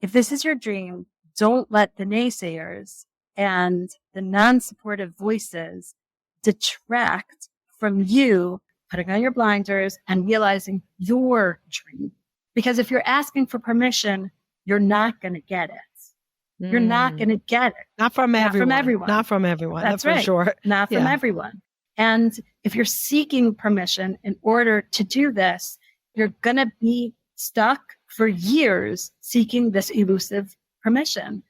if this is your dream, don't let the naysayers and the non-supportive voices detract from you putting on your blinders and realizing your dream. Because if you're asking for permission, you're not going to get it. You're not going to get it. Not from everyone. Not from everyone. That's right. For sure. Not from everyone. And if you're seeking permission in order to do this, you're going to be stuck for years seeking this elusive permission.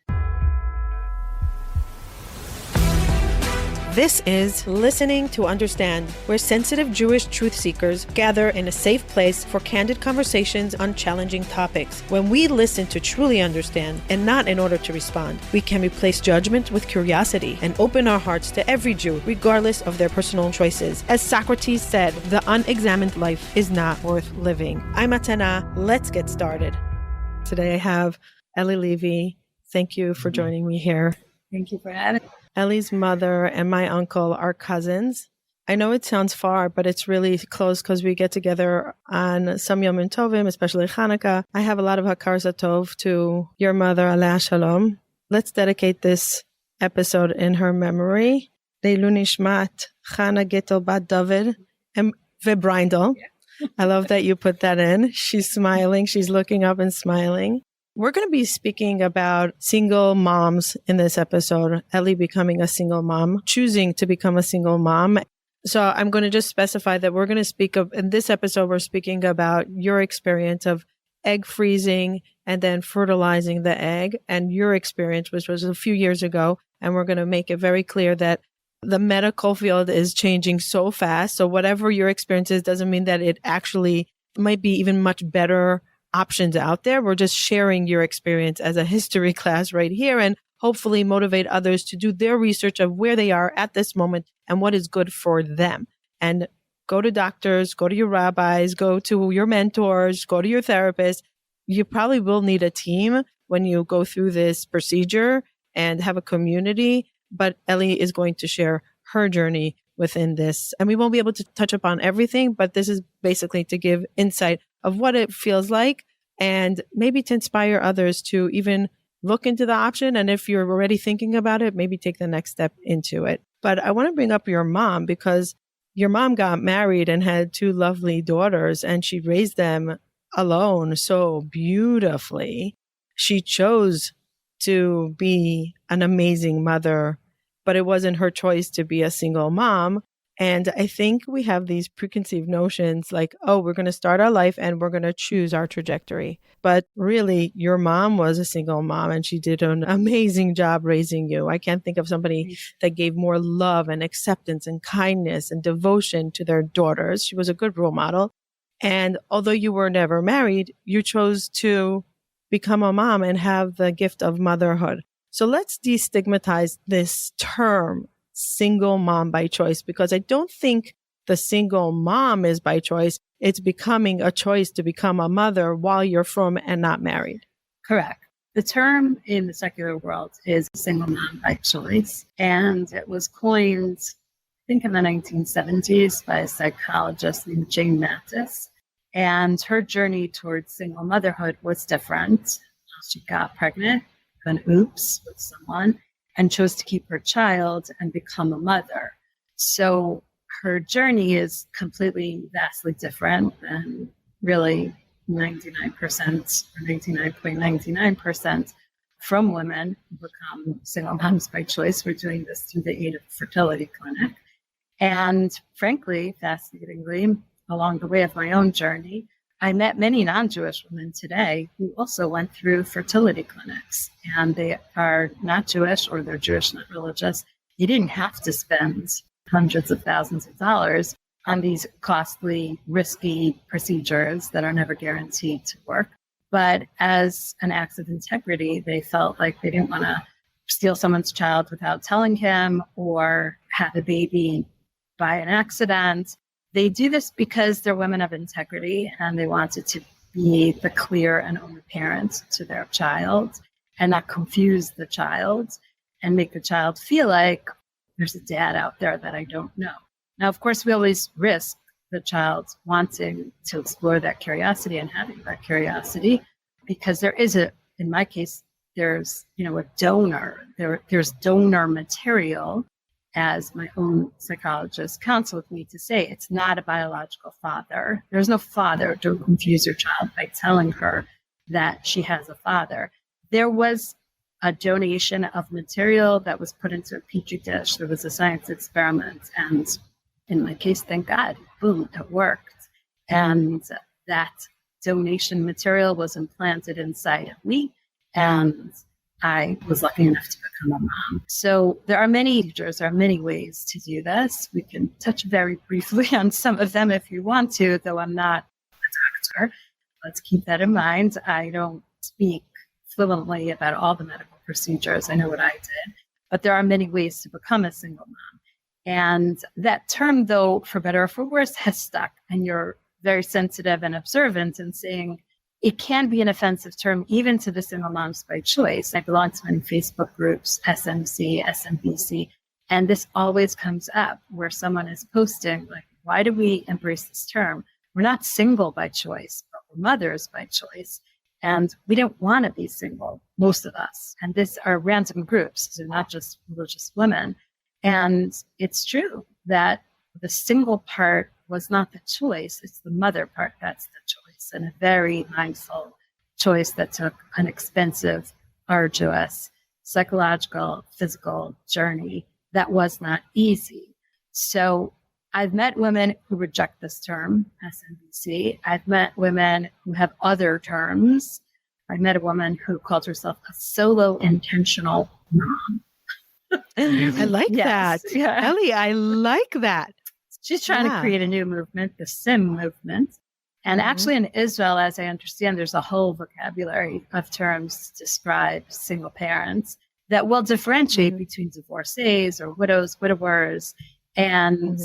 This is Listening to Understand, where sensitive Jewish truth seekers gather in a safe place for candid conversations on challenging topics. When we listen to truly understand and not in order to respond, we can replace judgment with curiosity and open our hearts to every Jew, regardless of their personal choices. As Socrates said, the unexamined life is not worth living. I'm Matana. Let's get started. Today I have Ellie Levi. Thank you for joining me here. Thank you for having me. Ellie's mother and my uncle are cousins. I know it sounds far, but it's really close because we get together on some Yom Tovim, especially Hanukkah. I have a lot of Hakar Zatov to your mother, Alea Shalom. Let's dedicate this episode in her memory. Leilu Nishmat, Chana Gittel Bat David, and Vebrindel. I love that you put that in. She's smiling. She's looking up and smiling. We're going to be speaking about single moms in this episode, Ellie becoming a single mom, choosing to become a single mom. So I'm going to just specify that we're going to speak of, in this episode, we're speaking about your experience of egg freezing and then fertilizing the egg and your experience, which was a few years ago. And we're going to make it very clear that the medical field is changing so fast. So whatever your experience is doesn't mean that it actually might be even much better options out there. We're just sharing your experience as a history class right here and hopefully motivate others to do their research of where they are at this moment and what is good for them. And go to doctors, go to your rabbis, go to your mentors, go to your therapist. You probably will need a team when you go through this procedure and have a community, but Ellie is going to share her journey within this. And we won't be able to touch upon everything, but this is basically to give insight of what it feels like and maybe to inspire others to even look into the option. And if you're already thinking about it, maybe take the next step into it. But I want to bring up your mom because your mom got married and had two lovely daughters and she raised them alone so beautifully. She chose to be an amazing mother, but it wasn't her choice to be a single mom. And I think we have these preconceived notions like, oh, we're going to start our life and we're going to choose our trajectory. But really, your mom was a single mom and she did an amazing job raising you. I can't think of somebody that gave more love and acceptance and kindness and devotion to their daughters. She was a good role model. And although you were never married, you chose to become a mom and have the gift of motherhood. So let's destigmatize this term, single mom by choice, because I don't think the single mom is by choice. It's becoming a choice to become a mother while you're from and not married. Correct. The term in the secular world is single mom by choice. And it was coined, I think, in the 1970s by a psychologist named Jane Mathis. And her journey towards single motherhood was different. She got pregnant, an oops with someone, and chose to keep her child and become a mother. So her journey is completely, vastly different than really 99% or 99.99% from women who become single moms by choice. We're doing this through the aid of Fertility Clinic. And frankly, fascinatingly, along the way of my own journey, I met many non-Jewish women today who also went through fertility clinics, and they are not Jewish or they're Jewish, not religious. You didn't have to spend hundreds of thousands of dollars on these costly, risky procedures that are never guaranteed to work. But as an act of integrity, they felt like they didn't want to steal someone's child without telling him or have a baby by an accident. They do this because they're women of integrity and they wanted to be the clear and only parent to their child and not confuse the child and make the child feel like there's a dad out there that I don't know. Now, of course, we always risk the child wanting to explore that curiosity and having that curiosity because there is a in my case, there's, a donor. There's donor material, as my own psychologist counseled me to say. It's not a biological father. There's no father. Don't confuse your child by telling her that she has a father. There was a donation of material that was put into a petri dish. There was a science experiment. And in my case, thank God, boom, it worked. And that donation material was implanted inside of me. And I was lucky enough to become a mom. So there are many teachers, there are many ways to do this. We can touch very briefly on some of them if you want to, though I'm not a doctor. Let's keep that in mind. I don't speak fluently about all the medical procedures. I know what I did, but there are many ways to become a single mom. And that term, though, for better or for worse, has stuck. And you're very sensitive and observant in saying, it can be an offensive term even to the single moms by choice. I belong to many Facebook groups, SMC, SMBC, and this always comes up where someone is posting, like, why do we embrace this term? We're not single by choice, but we're mothers by choice. And we don't want to be single, most of us. And these are random groups, so not just religious women. And it's true that the single part was not the choice, it's the mother part that's the choice. And a very mindful choice that took an expensive, arduous, psychological, physical journey that was not easy. So I've met women who reject this term, SNBC. I've met women who have other terms. I met a woman who called herself a solo intentional mom. I like that. Yeah. Ellie, I like that. She's trying to create a new movement, the SIM movement. And actually in Israel, as I understand, there's a whole vocabulary of terms to describe single parents that will differentiate between divorcees or widows, widowers, and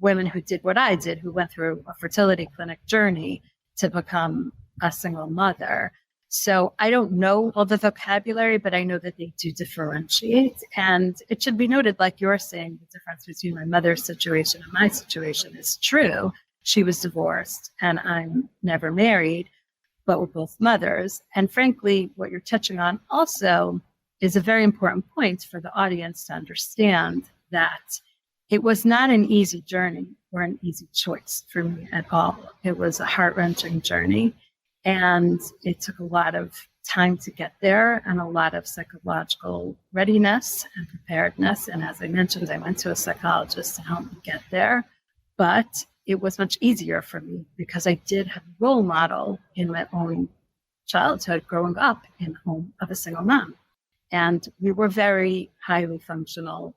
women who did what I did, who went through a fertility clinic journey to become a single mother. So I don't know all the vocabulary, but I know that they do differentiate. And it should be noted, like you're saying, the difference between my mother's situation and my situation is true. She was divorced and I'm never married, but we're both mothers. And frankly, what you're touching on also is a very important point for the audience to understand that it was not an easy journey or an easy choice for me at all. It was a heart-wrenching journey. And it took a lot of time to get there and a lot of psychological readiness and preparedness. And as I mentioned, I went to a psychologist to help me get there. But it was much easier for me because I did have a role model in my own childhood growing up in the home of a single mom. And we were very highly functional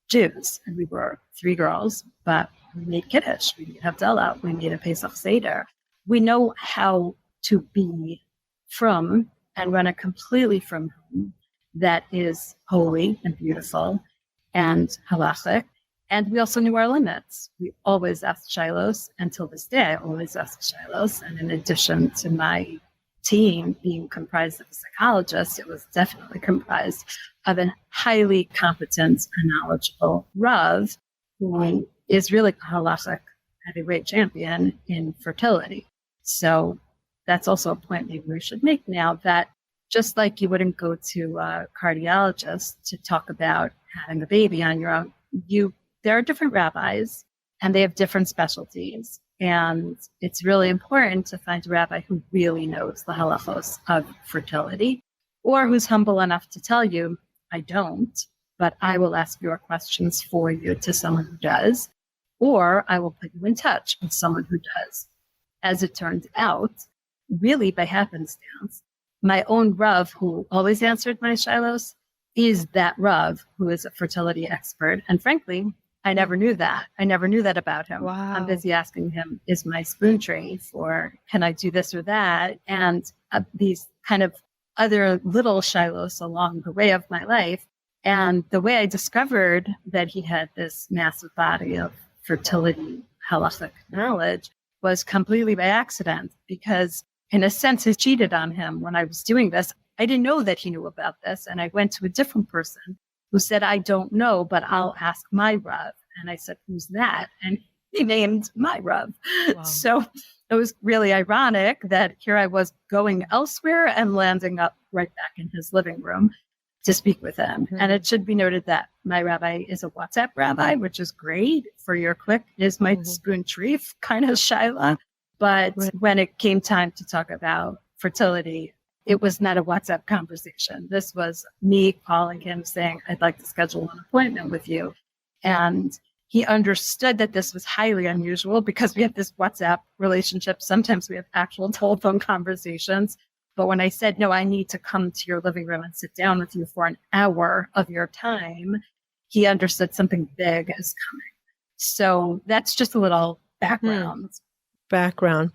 Jews. And we were 3 girls, but we made Kiddush, we made Havdalah, we made a Pesach Seder. We know how to be from and run a completely from home that is holy and beautiful and halachic. And we also knew our limits. We always asked Shilos. Until this day, I always ask Shilos. And in addition to my team being comprised of a psychologist, it was definitely comprised of a highly competent and knowledgeable Rav who is really a halachic heavyweight champion in fertility. So that's also a point maybe we should make now, that just like you wouldn't go to a cardiologist to talk about having a baby on your own, there are different rabbis and they have different specialties. And it's really important to find a rabbi who really knows the halachos of fertility, or who's humble enough to tell you, I don't, but I will ask your questions for you to someone who does, or I will put you in touch with someone who does. As it turned out, really by happenstance, my own Rav, who always answered my shilos, is that Rav who is a fertility expert. And frankly, I never knew that. I never knew that about him. Wow. I'm busy asking him, is my spoon tray for, can I do this or that? And these kind of other little shilos along the way of my life. And the way I discovered that he had this massive body of fertility halachic knowledge was completely by accident, because in a sense, he cheated on him when I was doing this. I didn't know that he knew about this. And I went to a different person who said, I don't know, but I'll ask my Rav. And I said, who's that? And he named my Rav. Wow. So it was really ironic that here I was going elsewhere and landing up right back in his living room to speak with him. And it should be noted that my rabbi is a WhatsApp rabbi, which is great for your quick is my spoon treif kind of shaila. But when it came time to talk about fertility, it was not a WhatsApp conversation. This was me calling him saying, I'd like to schedule an appointment with you. And he understood that this was highly unusual because we have this WhatsApp relationship. Sometimes we have actual telephone conversations. But when I said, no, I need to come to your living room and sit down with you for an hour of your time, he understood something big is coming. So that's just a little background. Background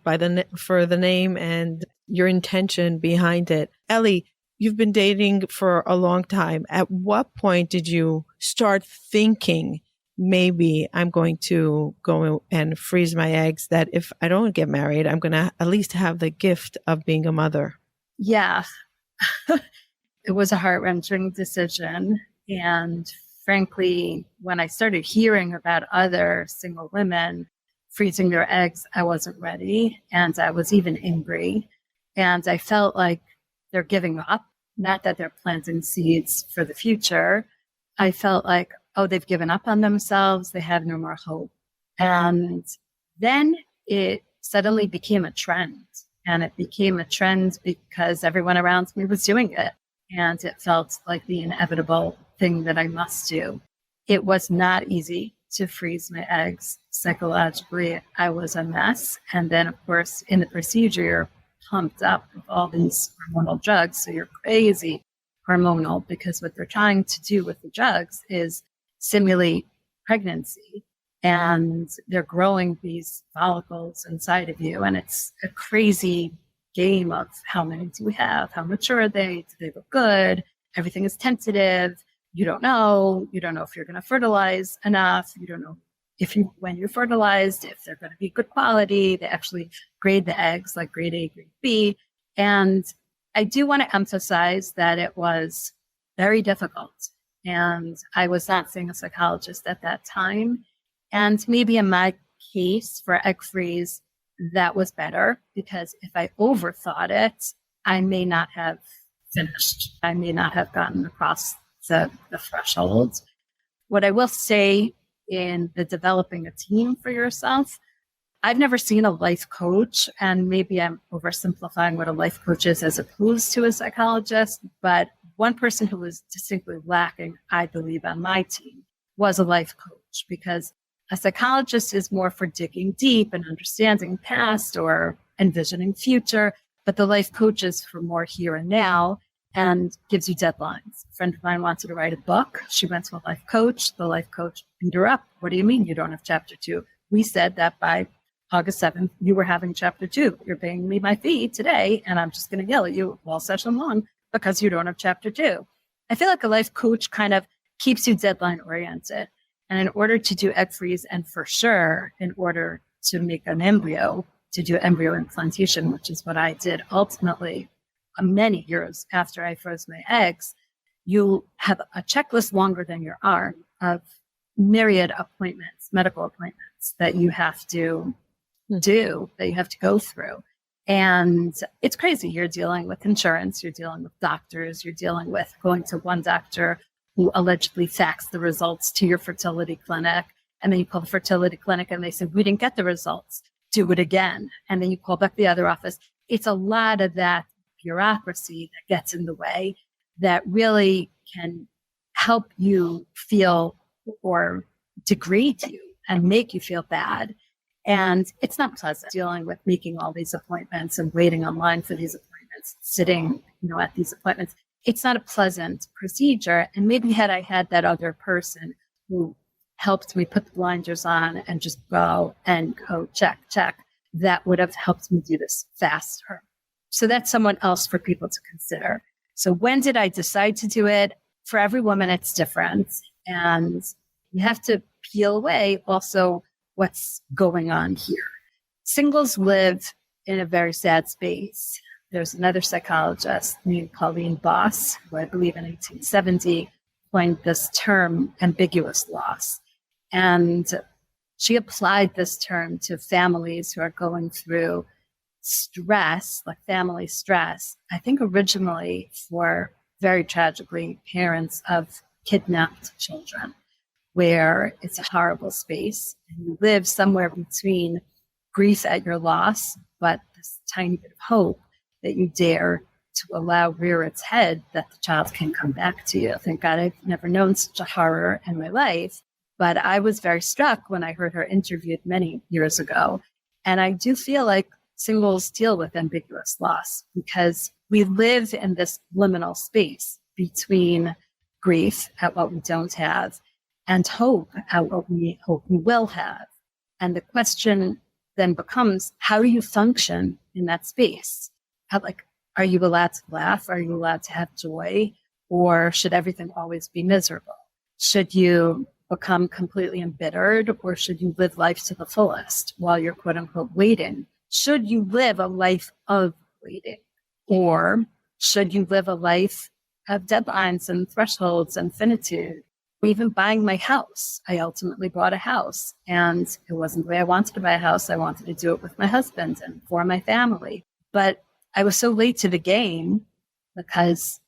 for the name and your intention behind it. Ellie, you've been dating for a long time. At what point did you start thinking, maybe I'm going to go and freeze my eggs, that if I don't get married, I'm going to at least have the gift of being a mother? Yeah, it was a heart-wrenching decision. And frankly, when I started hearing about other single women freezing their eggs, I wasn't ready. And I was even angry. And I felt like they're giving up, not that they're planting seeds for the future. I felt like, oh, they've given up on themselves. They have no more hope. And then it suddenly became a trend. And it became a trend because everyone around me was doing it. And it felt like the inevitable thing that I must do. It was not easy to freeze my eggs. Psychologically, I was a mess. And then, of course, in the procedure, you're pumped up with all these hormonal drugs. So you're crazy hormonal because what they're trying to do with the drugs is simulate pregnancy. And they're growing these follicles inside of you. And it's a crazy game of how many do we have? How mature are they? Do they look good? Everything is tentative. You don't know. You don't know if you're going to fertilize enough. You don't know when you're fertilized, if they're going to be good quality. They actually grade the eggs like grade A, grade B. And I do want to emphasize that it was very difficult. And I was not seeing a psychologist at that time. And maybe in my case for egg freeze, that was better because if I overthought it, I may not have finished. I may not have gotten across the threshold. What I will say in the developing a team for yourself, I've never seen a life coach, and maybe I'm oversimplifying what a life coach is as opposed to a psychologist, but one person who was distinctly lacking, I believe, on my team was a life coach because a psychologist is more for digging deep and understanding past or envisioning future, but the life coach is for more here and now and gives you deadlines. A friend of mine wanted to write a book. She went to a life coach. The life coach beat her up. What do you mean you don't have chapter 2? We said that by August 7th, you were having chapter 2. You're paying me my fee today, and I'm just going to yell at you all session long because you don't have chapter 2. I feel like a life coach kind of keeps you deadline oriented. And in order to do egg freeze, and for sure, in order to make an embryo, to do embryo implantation, which is what I did ultimately many years after I froze my eggs, you have a checklist longer than your arm of myriad appointments, medical appointments that you have to do, that you have to go through. And it's crazy. You're dealing with insurance, you're dealing with doctors, you're dealing with going to one doctor who allegedly faxed the results to your fertility clinic. And then you call the fertility clinic and they say, we didn't get the results. Do it again. And then you call back the other office. It's a lot of that bureaucracy that gets in the way that really can help you feel or degrade you and make you feel bad. And it's not pleasant dealing with making all these appointments and waiting online for these appointments, sitting, at these appointments. It's not a pleasant procedure. And maybe had I had that other person who helped me put the blinders on and just go check, that would have helped me do this faster. So that's someone else for people to consider. So when did I decide to do it? For every woman, it's different. And you have to peel away also what's going on here. Singles live in a very sad space. There's another psychologist named Pauline Boss, who I believe in 1870 coined this term ambiguous loss. And she applied this term to families who are going through stress, like family stress, I think originally for, very tragically, parents of kidnapped children, where it's a horrible space and you live somewhere between grief at your loss, but this tiny bit of hope that you dare to allow rear its head that the child can come back to you. Thank God I've never known such a horror in my life, but I was very struck when I heard her interviewed many years ago. And I do feel like singles deal with ambiguous loss because we live in this liminal space between grief at what we don't have and hope at what we hope we will have. And the question then becomes, how do you function in that space? Are you allowed to laugh? Are you allowed to have joy? Or should everything always be miserable? Should you become completely embittered, or should you live life to the fullest while you're quote unquote waiting? Should you live a life of waiting? Or should you live a life of deadlines and thresholds and finitude? Even buying my house, I ultimately bought a house, and it wasn't the way I wanted to buy a house. I wanted to do it with my husband and for my family. But I was so late to the game because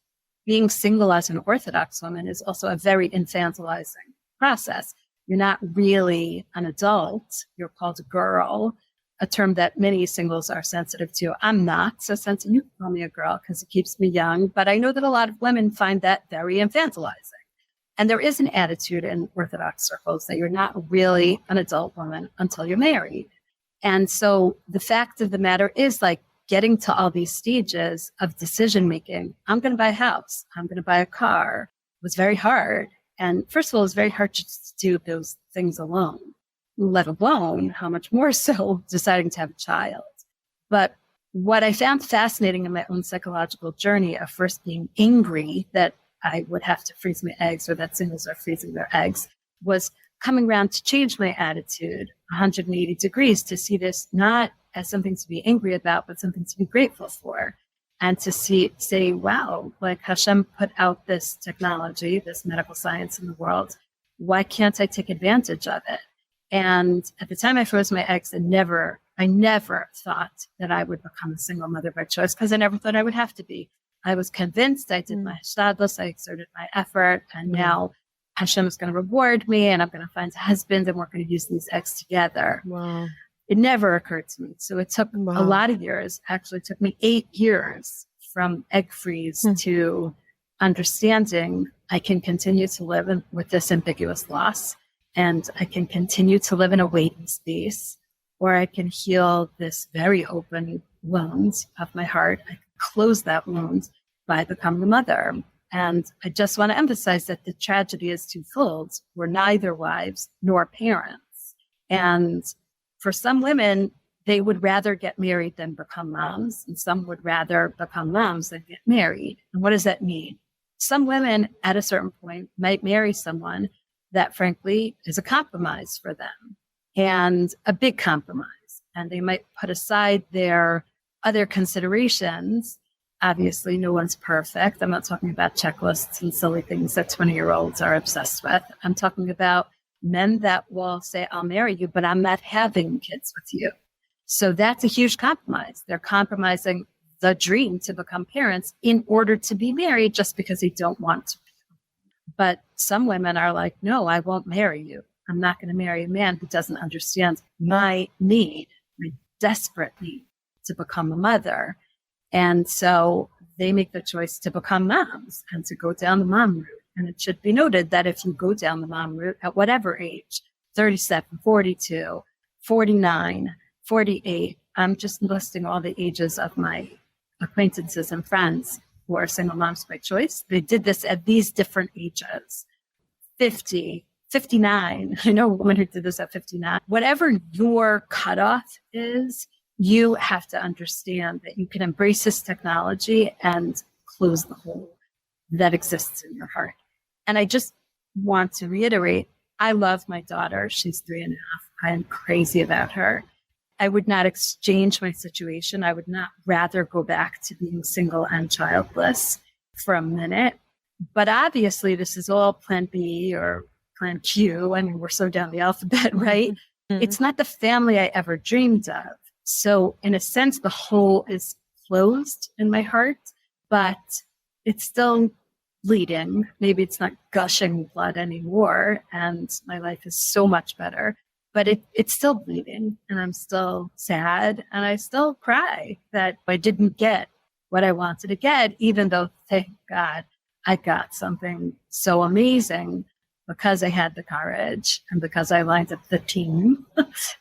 being single as an Orthodox woman is also a very infantilizing process. You're not really an adult. You're called a girl, a term that many singles are sensitive to. I'm not so sensitive. You can call me a girl because it keeps me young. But I know that a lot of women find that very infantilizing. And there is an attitude in Orthodox circles that you're not really an adult woman until you're married. And so the fact of the matter is, like, getting to all these stages of decision making. I'm going to buy a house. I'm going to buy a car. It was very hard. And first of all, it was very hard to do those things alone, let alone how much more so deciding to have a child. But what I found fascinating in my own psychological journey of first being angry that I would have to freeze my eggs, or that singles are freezing their eggs, was coming around to change my attitude 180 degrees to see this not as something to be angry about, but something to be grateful for. And to say, wow, like Hashem put out this technology, this medical science in the world. Why can't I take advantage of it? And at the time I froze my eggs, I never thought that I would become a single mother by choice, because I never thought I would have to be. I was convinced, I did my hishtadlus, I exerted my effort, and now Hashem is going to reward me, and I'm going to find a husband, and we're going to use these eggs together. Wow. It never occurred to me. So it took a lot of years. Actually, it took me 8 years from egg freeze to understanding I can continue to live with this ambiguous loss, and I can continue to live in a waiting space, or I can heal this very open wound of my heart. I can close that wound by becoming a mother. And I just want to emphasize that the tragedy is twofold. We're neither wives nor parents. And for some women, they would rather get married than become moms, and some would rather become moms than get married. And what does that mean? Some women at a certain point might marry someone that, frankly, is a compromise for them, and a big compromise. And they might put aside their other considerations. Obviously, no one's perfect. I'm not talking about checklists and silly things that 20-year-olds are obsessed with. I'm talking about men that will say, I'll marry you, but I'm not having kids with you. So that's a huge compromise. They're compromising the dream to become parents in order to be married just because they don't want to. But some women are like, no, I won't marry you. I'm not going to marry a man who doesn't understand my need, my desperate need to become a mother. And so they make the choice to become moms and to go down the mom route. And it should be noted that if you go down the mom route at whatever age, 37, 42, 49, 48, I'm just listing all the ages of my acquaintances and friends who are single moms by choice. They did this at these different ages, 50, 59. I know a woman who did this at 59. Whatever your cutoff is, you have to understand that you can embrace this technology and close the hole that exists in your heart. And I just want to reiterate, I love my daughter. She's 3.5. I am crazy about her. I would not exchange my situation. I would not rather go back to being single and childless for a minute. But obviously, this is all plan B or plan Q. I mean, we're so down the alphabet, right? It's not the family I ever dreamed of. So in a sense, the hole is closed in my heart, but it's still bleeding. Maybe it's not gushing blood anymore, and my life is so much better, but it's still bleeding, and I'm still sad, and I still cry that I didn't get what I wanted to get, even though, thank God, I got something so amazing because I had the courage and because I lined up the team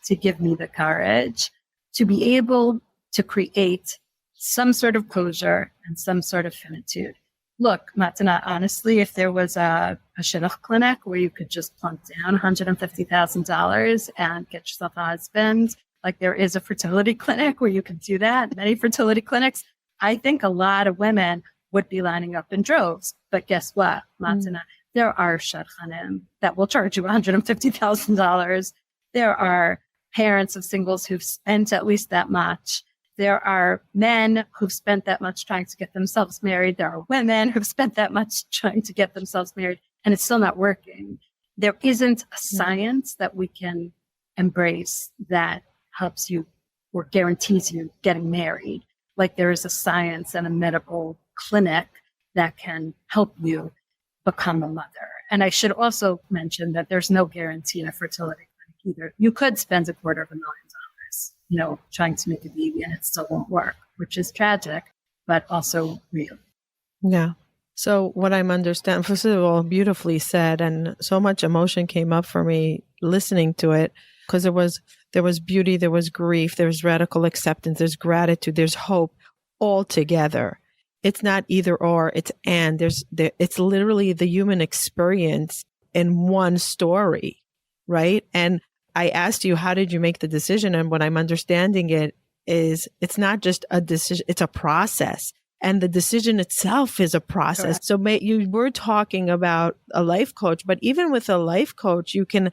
to give me the courage to be able to create some sort of closure and some sort of finitude. Look, Matana, honestly, if there was a shidduch clinic where you could just plunk down $150,000 and get yourself a husband, like there is a fertility clinic where you can do that, many fertility clinics, I think a lot of women would be lining up in droves. But guess what, Matana? There are shadchanim that will charge you $150,000. There are parents of singles who've spent at least that much. There are men who've spent that much trying to get themselves married. There are women who've spent that much trying to get themselves married, and it's still not working. There isn't a science that we can embrace that helps you or guarantees you getting married. Like there is a science and a medical clinic that can help you become a mother. And I should also mention that there's no guarantee in a fertility clinic either. You could spend $250,000, trying to make a baby and it still won't work, which is tragic, but also real. Yeah. So what I'm understanding, first of all, beautifully said, and so much emotion came up for me listening to it, because there was beauty, there was grief, there's radical acceptance, there's gratitude, there's hope, all together. It's not either or, it's and. It's literally the human experience in one story, right? And I asked you, how did you make the decision? And what I'm understanding it is, it's not just a decision, it's a process. And the decision itself is a process. Correct. So you were talking about a life coach, but even with a life coach, you can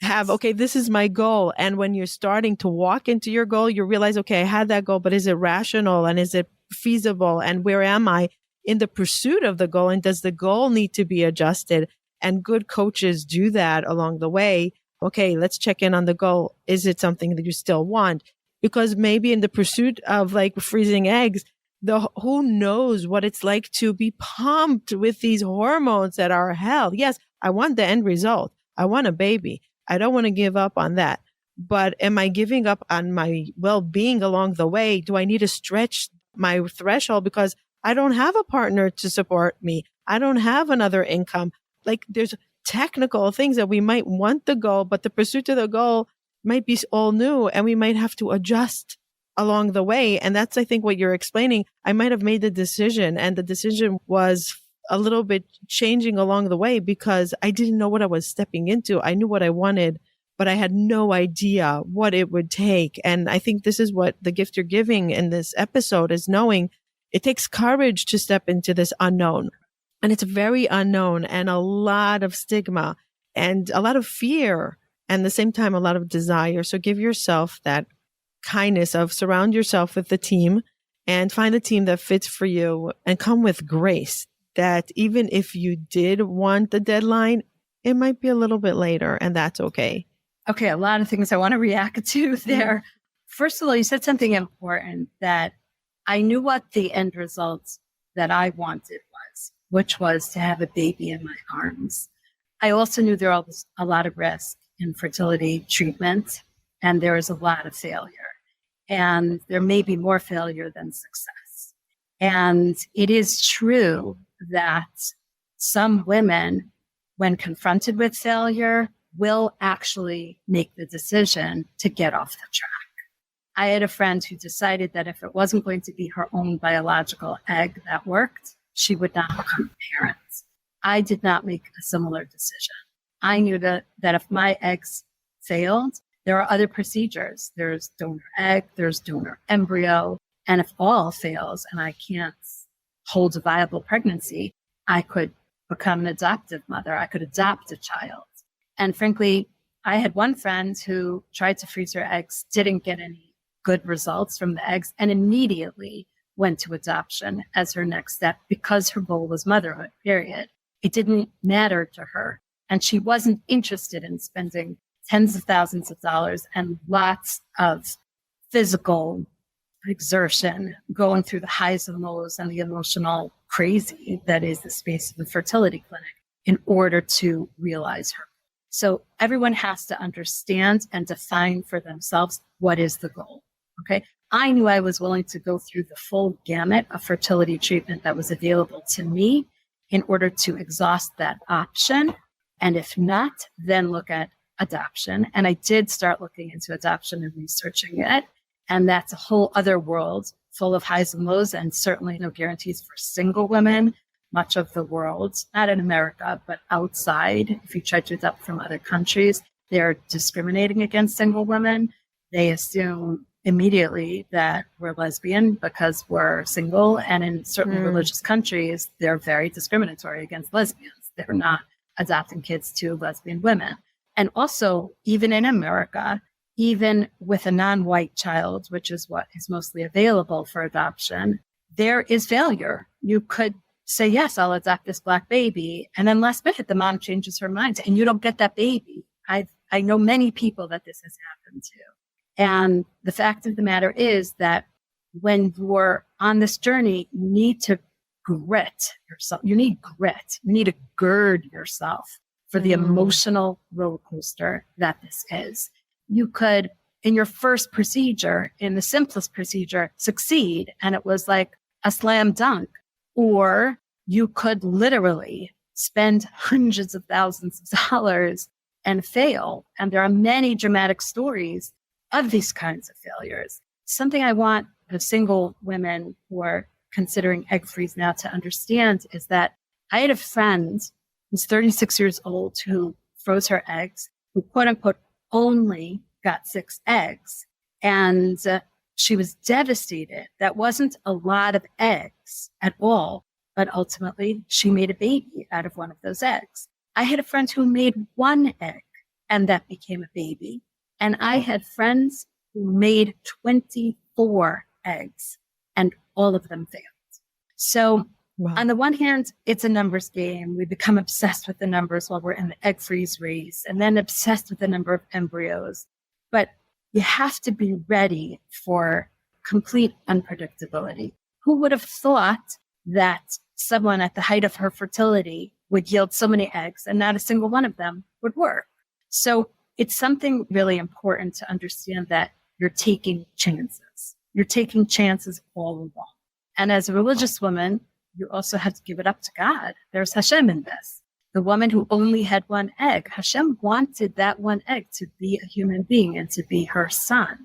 have, okay, this is my goal. And when you're starting to walk into your goal, you realize, okay, I had that goal, but is it rational and is it feasible? And where am I in the pursuit of the goal? And does the goal need to be adjusted? And good coaches do that along the way. Okay, let's check in on the goal. Is it something that you still want? Because maybe in the pursuit of like freezing eggs, who knows what it's like to be pumped with these hormones that are hell. Yes, I want the end result. I want a baby. I don't want to give up on that. But am I giving up on my well-being along the way? Do I need to stretch my threshold because I don't have a partner to support me? I don't have another income. Like there's technical things that we might want the goal, but the pursuit of the goal might be all new and we might have to adjust along the way. And that's, I think, what you're explaining. I might have made the decision and the decision was a little bit changing along the way because I didn't know what I was stepping into. I knew what I wanted, but I had no idea what it would take. And I think this is what the gift you're giving in this episode is knowing it takes courage to step into this unknown. And it's very unknown and a lot of stigma and a lot of fear and at the same time, a lot of desire. So give yourself that kindness of surround yourself with the team and find a team that fits for you and come with grace that even if you did want the deadline, it might be a little bit later and that's okay. Okay, a lot of things I want to react to there. First of all, you said something important that I knew what the end result that I wanted was, which was to have a baby in my arms. I also knew there was a lot of risk in fertility treatment and there is a lot of failure. And there may be more failure than success. And it is true that some women, when confronted with failure, will actually make the decision to get off the track. I had a friend who decided that if it wasn't going to be her own biological egg that worked, she would not become a parent. I did not make a similar decision. I knew that if my eggs failed, there are other procedures. There's donor egg, there's donor embryo. And if all fails and I can't hold a viable pregnancy, I could become an adoptive mother. I could adopt a child. And frankly, I had one friend who tried to freeze her eggs, didn't get any good results from the eggs, and immediately went to adoption as her next step because her goal was motherhood, period. It didn't matter to her. And she wasn't interested in spending tens of thousands of dollars and lots of physical exertion, going through the highs and lows and the emotional crazy that is the space of the fertility clinic in order to realize her. So everyone has to understand and define for themselves what is the goal. Okay. I knew I was willing to go through the full gamut of fertility treatment that was available to me in order to exhaust that option. And if not, then look at adoption. And I did start looking into adoption and researching it. And that's a whole other world full of highs and lows, and certainly no guarantees for single women. Much of the world, not in America, but outside, if you try to adopt from other countries, they're discriminating against single women. They assume immediately that we're lesbian because we're single. And in certain religious countries, they're very discriminatory against lesbians. They're not adopting kids to lesbian women. And also, even in America, even with a non-white child, which is what is mostly available for adoption, there is failure. You could say, yes, I'll adopt this Black baby. And then last minute, the mom changes her mind and you don't get that baby. I know many people that this has happened to. And the fact of the matter is that when you're on this journey, you need to grit yourself. You need grit. You need to gird yourself for the emotional roller coaster that this is. You could, in your first procedure, in the simplest procedure, succeed. And it was like a slam dunk. Or you could literally spend hundreds of thousands of dollars and fail. And there are many dramatic stories of these kinds of failures. Something I want the single women who are considering egg freeze now to understand is that I had a friend who's 36 years old who froze her eggs, who quote unquote only got 6 eggs. And she was devastated. That wasn't a lot of eggs at all, but ultimately she made a baby out of one of those eggs. I had a friend who made 1 egg and that became a baby. And I had friends who made 24 eggs and all of them failed. So on the one hand, it's a numbers game. We become obsessed with the numbers while we're in the egg freeze race and then obsessed with the number of embryos. But you have to be ready for complete unpredictability. Who would have thought that someone at the height of her fertility would yield so many eggs and not a single one of them would work? So it's something really important to understand that you're taking chances. You're taking chances all along. And as a religious woman, you also have to give it up to God. There's Hashem in this. The woman who only had 1 egg, Hashem wanted that 1 egg to be a human being and to be her son.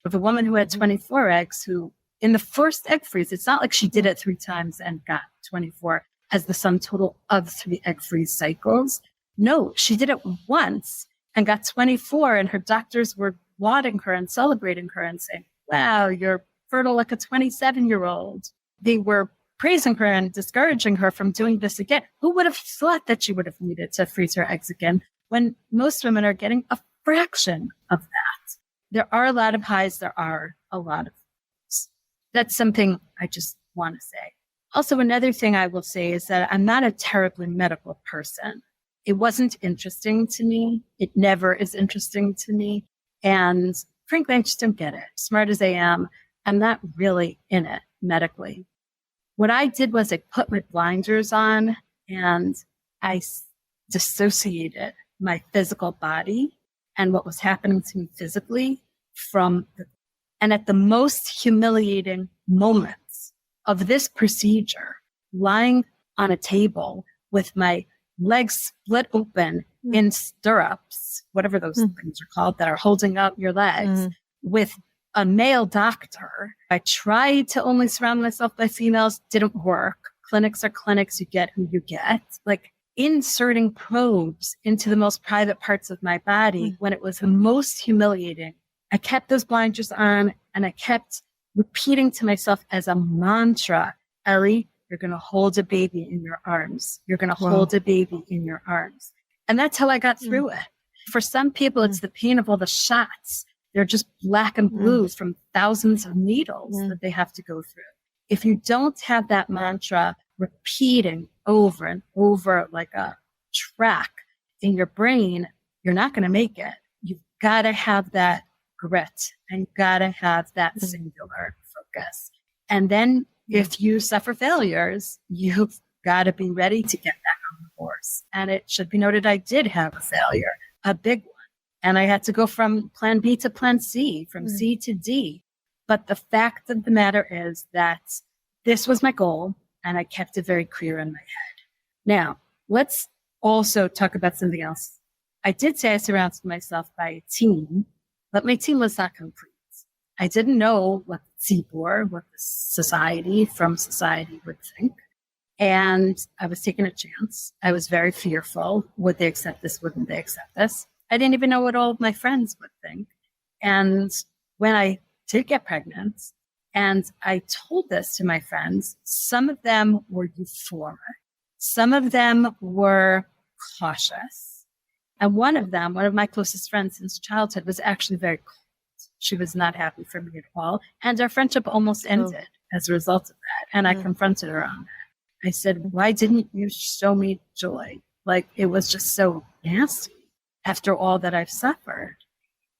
But the woman who had 24 eggs, who in the first egg freeze, it's not like she did it 3 times and got 24 as the sum total of 3 egg freeze cycles. No, she did it once and got 24, and her doctors were lauding her and celebrating her and saying, wow, you're fertile like a 27-year-old. They were praising her and discouraging her from doing this again. Who would have thought that she would have needed to freeze her eggs again when most women are getting a fraction of that? There are a lot of highs. There are a lot of lows. That's something I just want to say. Also, another thing I will say is that I'm not a terribly medical person. It wasn't interesting to me. It never is interesting to me. And frankly, I just don't get it. Smart as I am, I'm not really in it medically. What I did was I put my blinders on and I dissociated my physical body and what was happening to me physically and at the most humiliating moments of this procedure, lying on a table with my legs split open in stirrups, whatever those things are called, that are holding up your legs, with a male doctor. I tried to only surround myself by females, didn't work. Clinics are clinics, you get who you get. Like inserting probes into the most private parts of my body when it was the most humiliating. I kept those blinders on and I kept repeating to myself as a mantra, Ellie, you're going to hold a baby in your arms. You're going to hold a baby in your arms. And that's how I got through it. For some people, it's the pain of all the shots. They're just black and blue from thousands of needles that they have to go through. If you don't have that mantra repeating over and over like a track in your brain, you're not going to make it. You gotta have that grit and gotta have that singular focus. And then if you suffer failures, you've got to be ready to get back on the horse. And it should be noted, I did have a failure, a big one. And I had to go from plan B to plan C, from C to D. But the fact of the matter is that this was my goal, and I kept it very clear in my head. Now, let's also talk about something else. I did say I surrounded myself by a team, but my team was not complete. I didn't know what the tzibur, what the society from society would think. And I was taking a chance. I was very fearful. Would they accept this? Wouldn't they accept this? I didn't even know what all of my friends would think. And when I did get pregnant, and I told this to my friends, some of them were euphoric. Some of them were cautious. And one of my closest friends since childhood, was actually very cold. She was not happy for me at all. And our friendship almost ended as a result of that. And I confronted her on that. I said, why didn't you show me joy? Like, it was just so nasty after all that I've suffered.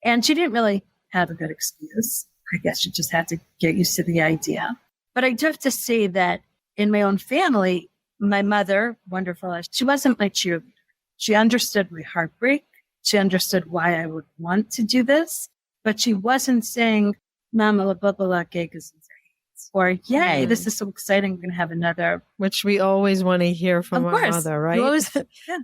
And she didn't really have a good excuse. I guess she just had to get used to the idea. But I do have to say that in my own family, my mother, wonderful as she wasn't my cheerleader. She understood my heartbreak. She understood why I would want to do this. But she wasn't saying, Mama, blah, blah, blah, or, yay, this is so exciting. We're going to have another. Which we always want to hear from our mother, right? Always,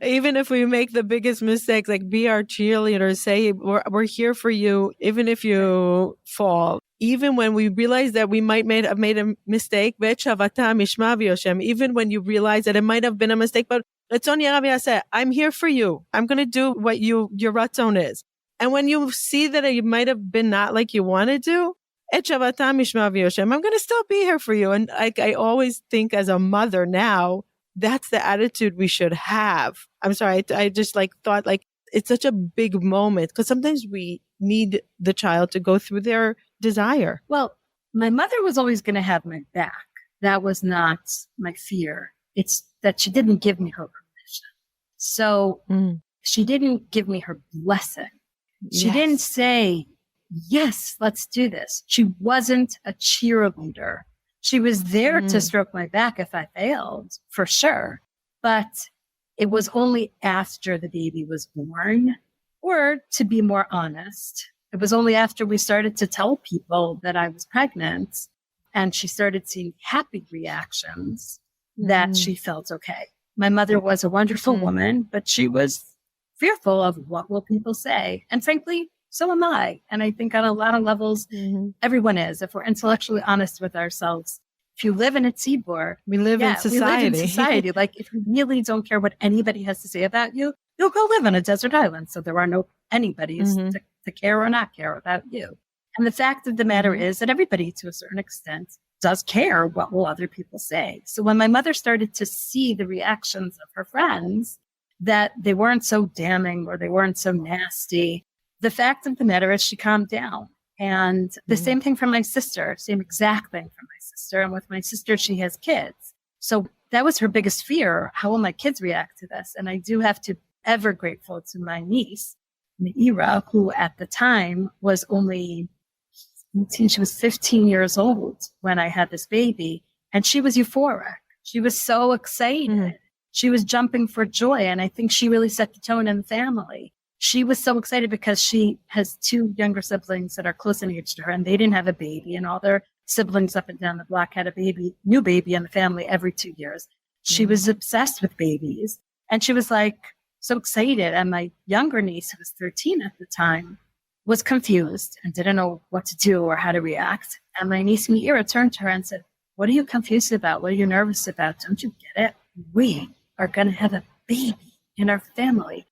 Even if we make the biggest mistakes, like be our cheerleader, say, we're here for you, even if you fall. Even when we realize that we might have made a mistake, even when you realize that it might have been a mistake, but I'm here for you. I'm going to do what your ratzon is. And when you see that it might have been not like you wanted to, I'm going to still be here for you. And I always think as a mother now, that's the attitude we should have. I'm sorry. I just thought it's such a big moment because sometimes we need the child to go through their desire. Well, my mother was always going to have my back. That was not my fear. It's that she didn't give me her permission. So she didn't give me her blessing. She didn't say, yes, let's do this. She wasn't a cheerleader. She was there to stroke my back if I failed, for sure. But it was only after the baby was born, or to be more honest, it was only after we started to tell people that I was pregnant and she started seeing happy reactions that she felt okay. My mother was a wonderful woman, but she was fearful of what will people say. And frankly, so am I. And I think on a lot of levels, everyone is. If we're intellectually honest with ourselves, if you live in a tzibur, we live in society. Like, if you really don't care what anybody has to say about you, you'll go live on a desert island. So there are no anybody's to care or not care about you. And the fact of the matter is that everybody, to a certain extent, does care what will other people say. So when my mother started to see the reactions of her friends, that they weren't so damning or they weren't so nasty, the fact of the matter is she calmed down. And the same thing for my sister, same exact thing for my sister. And with my sister, she has kids. So that was her biggest fear. How will my kids react to this? And I do have to ever grateful to my niece, Meira, who at the time was only 18. She was 15 years old when I had this baby. And she was euphoric. She was so excited. She was jumping for joy. And I think she really set the tone in the family. She was so excited because she has two younger siblings that are close in age to her, and they didn't have a baby, and all their siblings up and down the block had a new baby in the family every 2 years. She was obsessed with babies, and she was so excited. And my younger niece, who was 13 at the time, was confused and didn't know what to do or how to react. And my niece Meira turned to her and said, "What are you confused about? What are you nervous about? Don't you get it? We are going to have a baby in our family.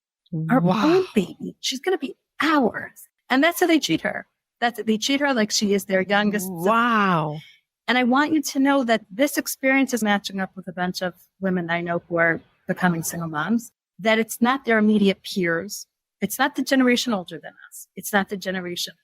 Our own baby. She's going to be ours." And that's how they treat her. They treat her like she is their youngest. Wow. And I want you to know that this experience is matching up with a bunch of women I know who are becoming single moms, that it's not their immediate peers. It's not the generation older than us. It's not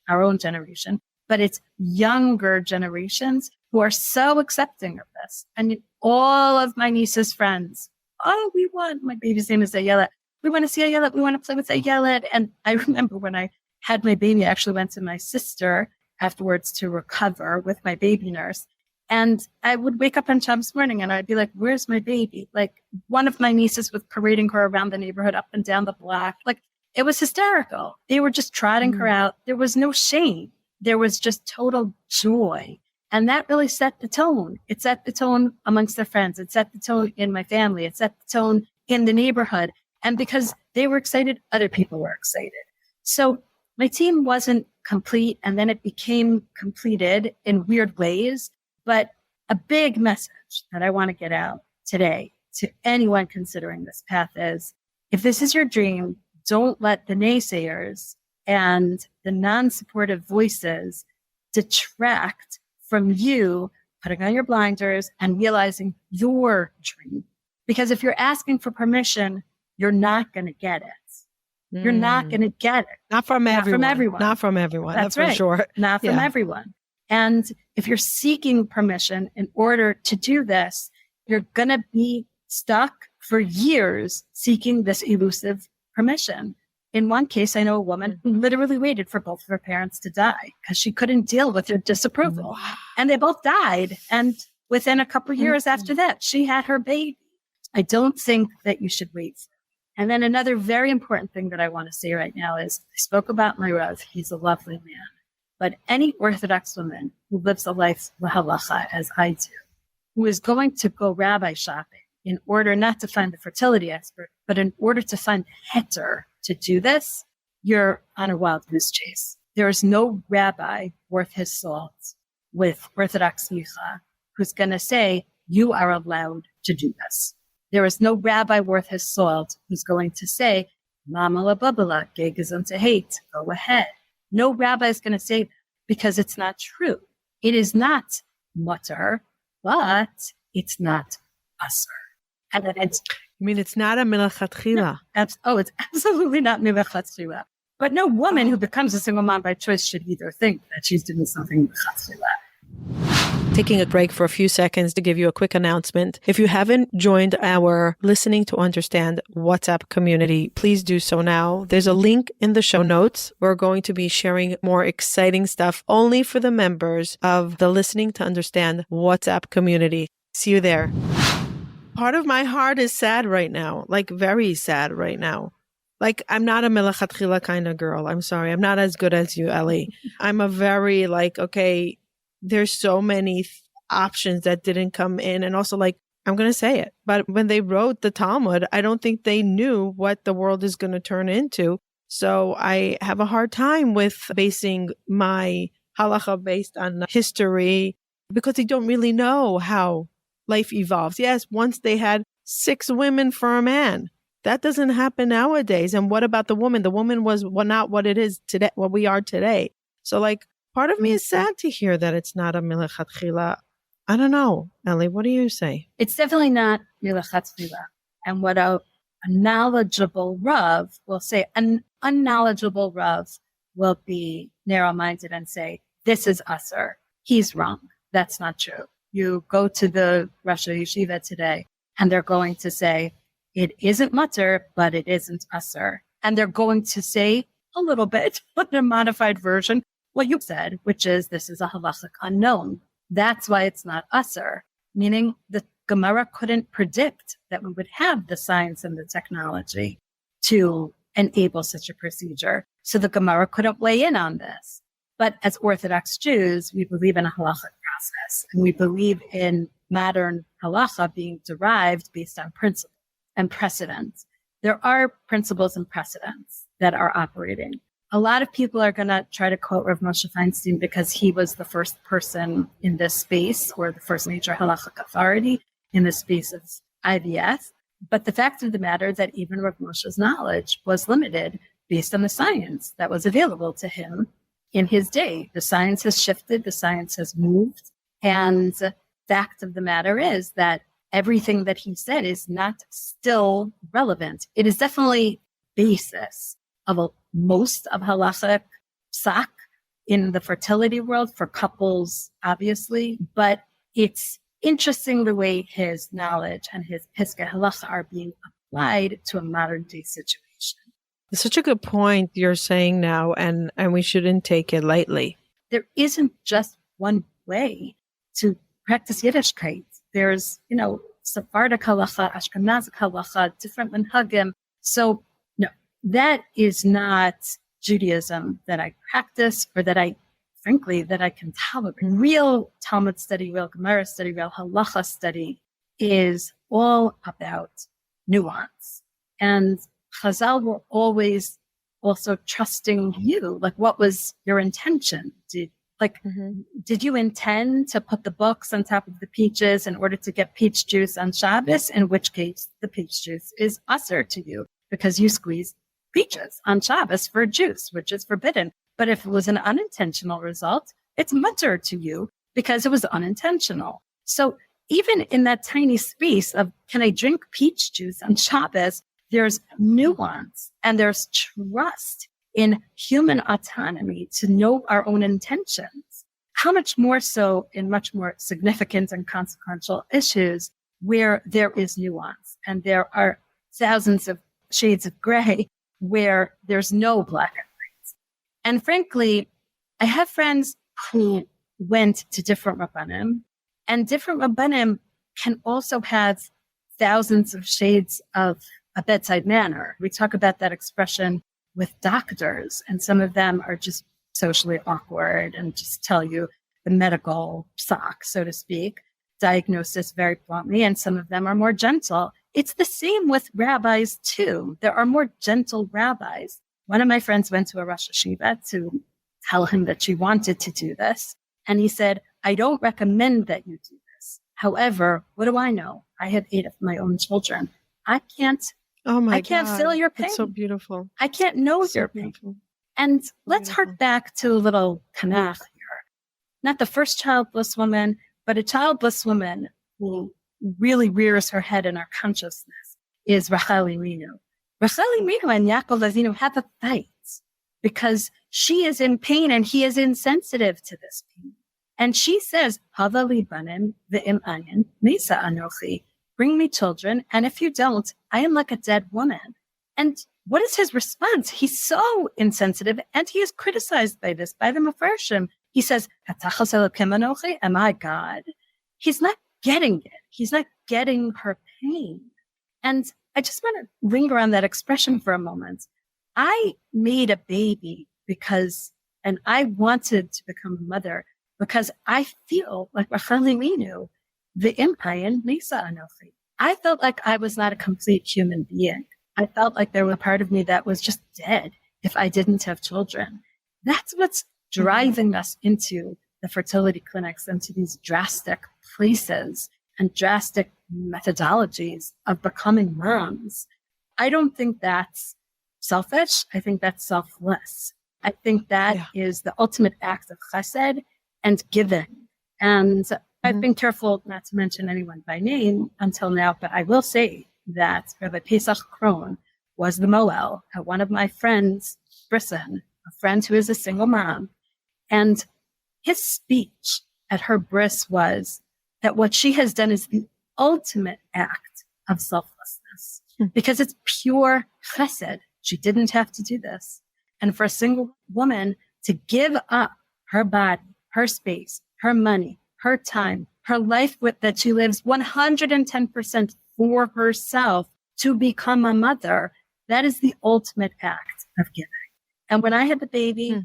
our own generation, but it's younger generations who are so accepting of this. And all of my niece's friends, my baby's name is Ayala. We want to see Ayelet. We want to play with Ayelet. And I remember when I had my baby. I actually went to my sister afterwards to recover with my baby nurse. And I would wake up on Shabbos morning and I'd be like, where's my baby? Like one of my nieces was parading her around the neighborhood up and down the block. Like it was hysterical. They were just trotting her out. There was no shame. There was just total joy. And that really set the tone. It set the tone amongst their friends. It set the tone in my family. It set the tone in the neighborhood. And because they were excited, other people were excited. So my team wasn't complete, and then it became completed in weird ways. But a big message that I want to get out today to anyone considering this path is, if this is your dream, don't let the naysayers and the non-supportive voices detract from you putting on your blinders and realizing your dream. Because if you're asking for permission, you're not going to get it. You're not going to get it. Not from everyone. Not from everyone. That's right. For sure. Not from everyone. And if you're seeking permission in order to do this, you're going to be stuck for years seeking this elusive permission. In one case, I know a woman who literally waited for both of her parents to die because she couldn't deal with their disapproval. Wow. And they both died. And within a couple of years after that, she had her baby. I don't think that you should wait. And then another very important thing that I want to say right now is, I spoke about my Rav. He's a lovely man. But any Orthodox woman who lives a life halacha, as I do, who is going to go rabbi shopping in order not to find the fertility expert, but in order to find heter to do this, you're on a wild goose chase. There is no rabbi worth his salt with Orthodox Yicha who's going to say, you are allowed to do this. There is no rabbi worth his salt who's going to say, Mama la babala, gegazon to hate, go ahead. No rabbi is going to say that because it's not true. It is not mutter, but it's not asr. And then it's... You mean it's not a milachatchila? No, it's absolutely not milachatchila. But no woman who becomes a single mom by choice should either think that she's doing something milachatchila. Taking a break for a few seconds to give you a quick announcement. If you haven't joined our Listening to Understand WhatsApp community, please do so now. There's a link in the show notes. We're going to be sharing more exciting stuff only for the members of the Listening to Understand WhatsApp community. See you there. Part of my heart is sad right now, like very sad right now. Like, I'm not a melachatchila kind of girl. I'm sorry. I'm not as good as you, Ellie. I'm a very okay, there's so many options that didn't come in. And also I'm going to say it, but when they wrote the Talmud, I don't think they knew what the world is going to turn into. So I have a hard time with basing my halacha based on history because they don't really know how life evolves. Yes, once they had 6 women for a man. That doesn't happen nowadays. And what about the woman? The woman was not what it is today, what we are today. So part of me is sad to hear that it's not a milachatchila. I don't know. Ellie, what do you say? It's definitely not milachatchila. And what a knowledgeable Rav will say, an unknowledgeable Rav will be narrow-minded and say, this is asr. He's wrong. That's not true. You go to the Rosh Yeshiva today, and they're going to say, it isn't mutter, but it isn't asr. And they're going to say a little bit, but in a modified version, what you said, which is this is a halachic unknown. That's why it's not asr, meaning the Gemara couldn't predict that we would have the science and the technology to enable such a procedure. So the Gemara couldn't weigh in on this. But as Orthodox Jews, we believe in a halachic process, and we believe in modern halacha being derived based on principles and precedents. There are principles and precedents that are operating. A lot of people are going to try to quote Rav Moshe Feinstein because he was the first person in this space, or the first major halachic authority in the space of IVF. But the fact of the matter is that even Rav Moshe's knowledge was limited based on the science that was available to him in his day. The science has shifted, the science has moved, and the fact of the matter is that everything that he said is not still relevant. It is definitely basis of most of halachic psak in the fertility world for couples, obviously, but it's interesting the way his knowledge and his piskei halacha are being applied to a modern day situation. It's such a good point you're saying now, and we shouldn't take it lightly. There isn't just one way to practice Yiddishkeit. There's, Sephardic halacha, Ashkenazic halacha, different minhagim. So, no, that is not Judaism that I practice or that I can tolerate. Real Talmud study, real Gemara study, real halacha study is all about nuance. And Chazal were always also trusting you. Like, what was your intention? Did you intend to put the books on top of the peaches in order to get peach juice on Shabbos? In which case, the peach juice is usher to you because you squeezed peaches on Shabbos for juice, which is forbidden. But if it was an unintentional result, it's mutter to you because it was unintentional. So even in that tiny space of, can I drink peach juice on Shabbos? There's nuance and there's trust in human autonomy to know our own intentions. How much more so in much more significant and consequential issues where there is nuance and there are thousands of shades of gray where there's no black and white. And frankly, I have friends who went to different rabbanim, and different rabbanim can also have thousands of shades of a bedside manner. We talk about that expression with doctors, and some of them are just socially awkward and just tell you the medical sock, so to speak, diagnosis very bluntly, and some of them are more gentle. It's the same with rabbis too. There are more gentle rabbis. One of my friends went to a Rosh Hashiva to tell him that she wanted to do this, and he said, I don't recommend that you do this. However, what do I know? I have 8 of my own children. I can't feel your pain. It's so beautiful. I can't know your pain. And let's hark back to a little Tanakh here. Not the first childless woman, but a childless woman who really rears her head in our consciousness is Rachel Imenu. Rachel Imenu and Yaakov Avinu have a fight because she is in pain and he is insensitive to this pain. And she says, Hava li banim ve'im ayin nisa anochi. Bring me children, and if you don't, I am like a dead woman. And what is his response? He's so insensitive, and he is criticized by this, by the Mefarshim. He says, am I God? He's not getting it. He's not getting her pain. And I just want to linger on that expression for a moment. I made a baby and I wanted to become a mother because I feel like Rachel Imenu, the Impayan Nisa Anochi. I felt like I was not a complete human being. I felt like there was a part of me that was just dead if I didn't have children. That's what's driving us into the fertility clinics, into these drastic places and drastic methodologies of becoming moms. I don't think that's selfish. I think that's selfless. I think that is the ultimate act of chesed and giving. And I've been careful not to mention anyone by name until now, but I will say that Rabbi Pesach Krohn was the Moel at one of my friends' brisson, a friend who is a single mom. And his speech at her bris was that what she has done is the ultimate act of selflessness because it's pure chesed. She didn't have to do this. And for a single woman to give up her body, her space, her money, her time, her life that she lives 110% for herself to become a mother, that is the ultimate act of giving. And when I had the baby,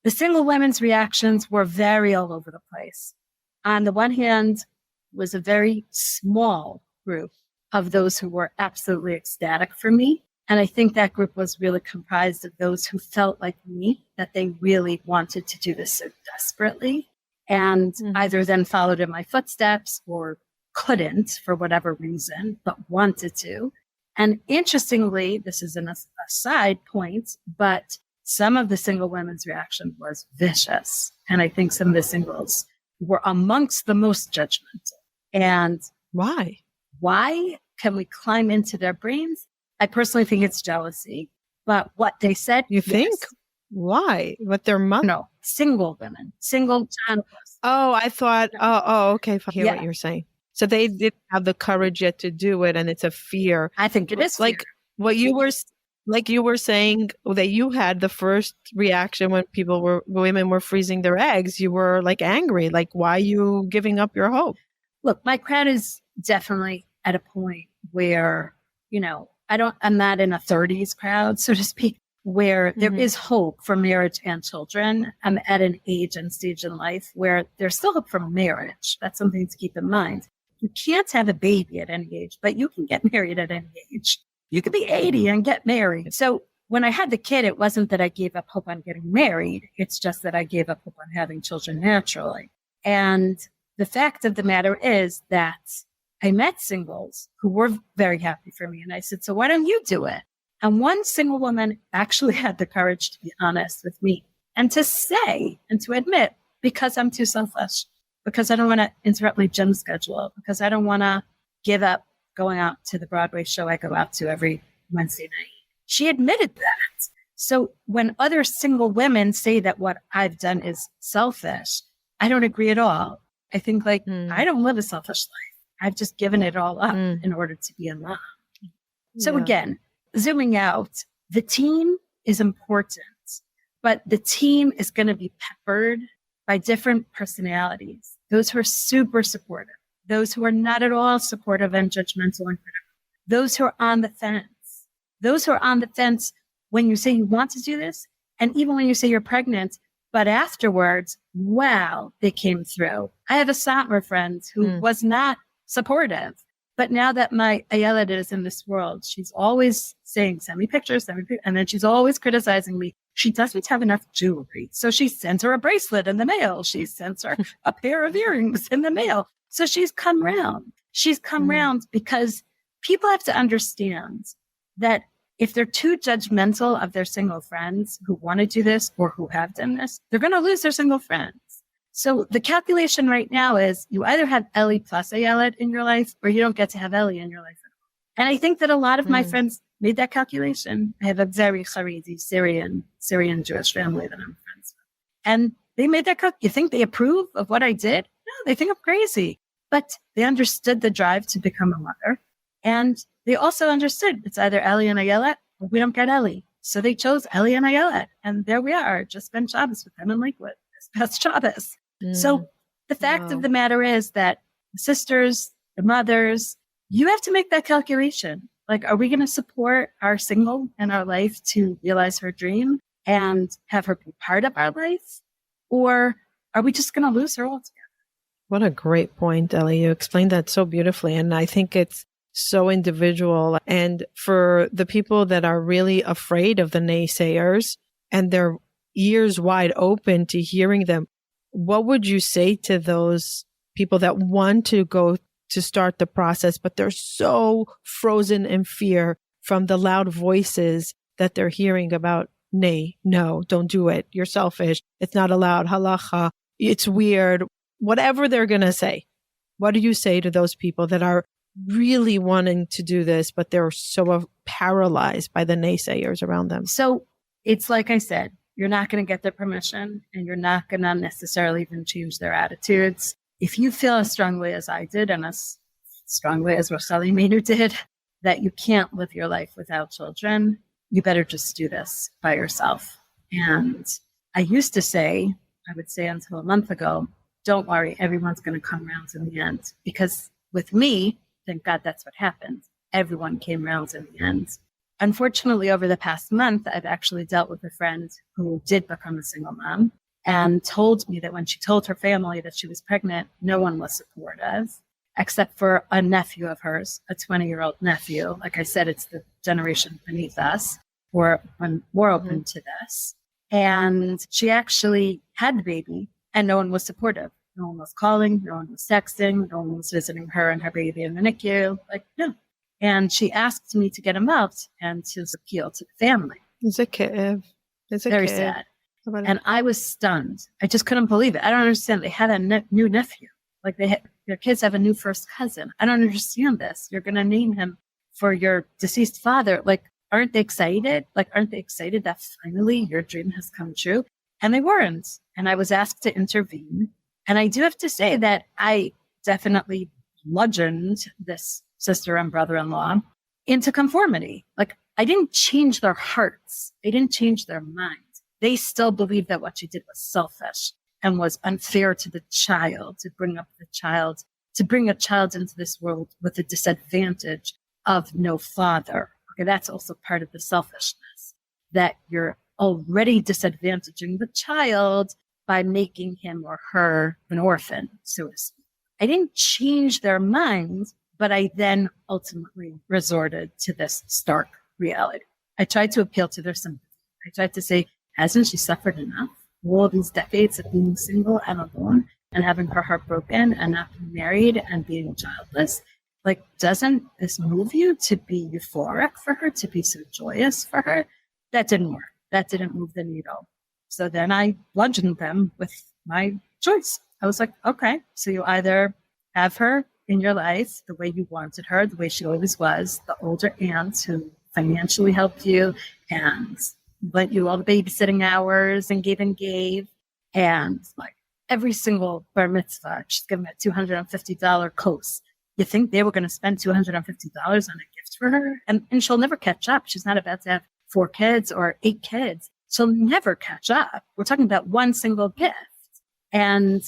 the single women's reactions were very all over the place. On the one hand, was a very small group of those who were absolutely ecstatic for me. And I think that group was really comprised of those who felt like me, that they really wanted to do this so desperately. And either then followed in my footsteps or couldn't for whatever reason, but wanted to. And interestingly, this is a side point, but some of the single women's reaction was vicious. And I think some of the singles were amongst the most judgmental. And why? Why can we climb into their brains? I personally think it's jealousy. But what they said. You think? Why? What their mother? No, single women, single childless. Oh, I thought, okay. I hear what you're saying. So they didn't have the courage yet to do it, and it's a fear. I think it is like fear. What you were Like you were saying that you had the first reaction when women were freezing their eggs, you were like angry. Like, why are you giving up your hope? Look, my crowd is definitely at a point where, I'm not in a 30s crowd, so to speak, where there is hope for marriage and children. I'm at an age and stage in life where there's still hope for marriage. That's something to keep in mind. You can't have a baby at any age, but you can get married at any age. You could be 80 and get married. So when I had the kid, it wasn't that I gave up hope on getting married. It's just that I gave up hope on having children naturally. And the fact of the matter is that I met singles who were very happy for me. And I said, so why don't you do it? And one single woman actually had the courage to be honest with me and to say and to admit, because I'm too selfish, because I don't want to interrupt my gym schedule, because I don't want to give up going out to the Broadway show I go out to every Wednesday night. She admitted that. So when other single women say that what I've done is selfish, I don't agree at all. I think I don't live a selfish life. I've just given it all up in order to be a mom. So again, zooming out, the team is important, but the team is going to be peppered by different personalities. Those who are super supportive, those who are not at all supportive and judgmental and critical, those who are on the fence, those who are on the fence when you say you want to do this, and even when you say you're pregnant, but afterwards, wow, they came through. I have a Satmar friend who was not supportive, but now that my Ayelet is in this world, she's always saying, send me pictures, and then she's always criticizing me. She doesn't have enough jewelry. So she sends her a bracelet in the mail. She sends her a pair of earrings in the mail. So she's come round. She's come round because people have to understand that if they're too judgmental of their single friends who want to do this or who have done this, they're going to lose their single friends. So the calculation right now is you either have Ellie plus Ayelet in your life or you don't get to have Ellie in your life. And I think that a lot of my friends made that calculation. I have a very Haredi Syrian Jewish family that I'm friends with. And they made that calculation. You think they approve of what I did? No, they think I'm crazy. But they understood the drive to become a mother. And they also understood it's either Ellie and Ayelet or we don't get Ellie. So they chose Ellie and Ayelet. And there we are, just spent Shabbos with them in Lakewood this past Shabbos. So the fact of the matter is that the sisters, the mothers, you have to make that calculation. Like, are we going to support our single in our life to realize her dream and have her be part of our life? Or are we just going to lose her altogether? What a great point, Ellie. You explained that so beautifully. And I think it's so individual. And for the people that are really afraid of the naysayers and their ears wide open to hearing them, what would you say to those people that want to go to start the process, but they're so frozen in fear from the loud voices that they're hearing about, nay, no, don't do it. You're selfish. It's not allowed. Halacha. It's weird. Whatever they're going to say. What do you say to those people that are really wanting to do this, but they're so paralyzed by the naysayers around them? So it's like I said, you're not going to get their permission and you're not going to necessarily even change their attitudes. If you feel as strongly as I did and as strongly as Rochelle Maynard did, that you can't live your life without children, you better just do this by yourself. And I used to say, I would say until a month ago, don't worry, everyone's going to come around in the end. Because with me, thank God that's what happened. Everyone came around in the end. Unfortunately, over the past month, I've actually dealt with a friend who did become a single mom and told me that when she told her family that she was pregnant, no one was supportive, except for a nephew of hers, a 20-year-old nephew. Like I said, it's the generation beneath us who are more open to this. And she actually had the baby and no one was supportive. No one was calling, no one was texting, no one was visiting her and her baby in the NICU. Like, no. And she asked me to get involved and to appeal to the family. It's a kid. It's very sad. And I was stunned. I just couldn't believe it. I don't understand. They had a new nephew. Like their kids have a new first cousin. I don't understand this. You're going to name him for your deceased father. Like, aren't they excited? Like, aren't they excited that finally your dream has come true? And they weren't. And I was asked to intervene. And I do have to say that I definitely bludgeoned this sister and brother-in-law. into conformity. Like, I didn't change their hearts. I didn't change their minds. They still believed that what she did was selfish and was unfair to the child, to bring a child into this world with a disadvantage of no father. Okay, that's also part of the selfishness, that you're already disadvantaging the child by making him or her an orphan, so to speak. I didn't change their minds, but I then ultimately resorted to this stark reality. I tried to appeal to their sympathy. I tried to say, hasn't she suffered enough? All these decades of being single and alone and having her heart broken and not being married and being childless. Like, doesn't this move you to be euphoric for her, to be so joyous for her? That didn't work. That didn't move the needle. So then I bludgeoned them with my choice. I was like, okay, so you either have her in your life the way you wanted her, the way she always was, the older aunt who financially helped you and lent you all the babysitting hours and gave, and like every single bar mitzvah, she's giving a $250 course. You think they were going to spend $250 on a gift for her? And she'll never catch up. She's not about to have 4 kids or 8 kids. She'll never catch up. We're talking about one single gift. And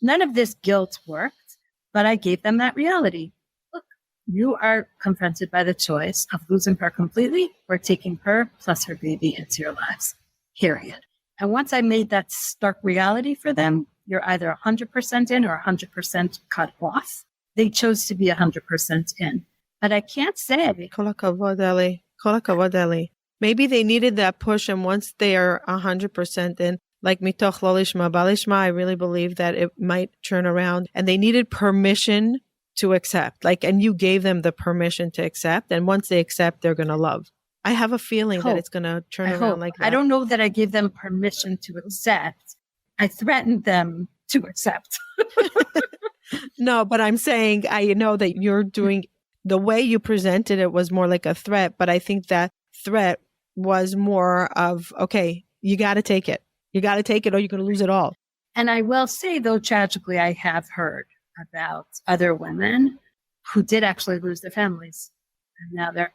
none of this guilt worked, but I gave them that reality. Look, you are confronted by the choice of losing her completely or taking her plus her baby into your lives, period. And once I made that stark reality for them, you're either 100% in or 100% cut off. They chose to be 100% in. But I can't say. Kol hakavod, Ellie. Kol hakavod, Ellie. Maybe they needed that push, and once they are 100% in, like mitoch lo lishma balishma, I really believe that it might turn around, and they needed permission to accept. Like, and you gave them the permission to accept, and once they accept, they're going to love. I have a feeling that it's going to turn around like that. I don't know that I gave them permission to accept. I threatened them to accept. No, but I'm saying, I know that you're doing, the way you presented it was more like a threat, but I think that threat was more of, okay, you got to take it. You got to take it or you're going to lose it all. And I will say, though, tragically, I have heard about other women who did actually lose their families. And now they're...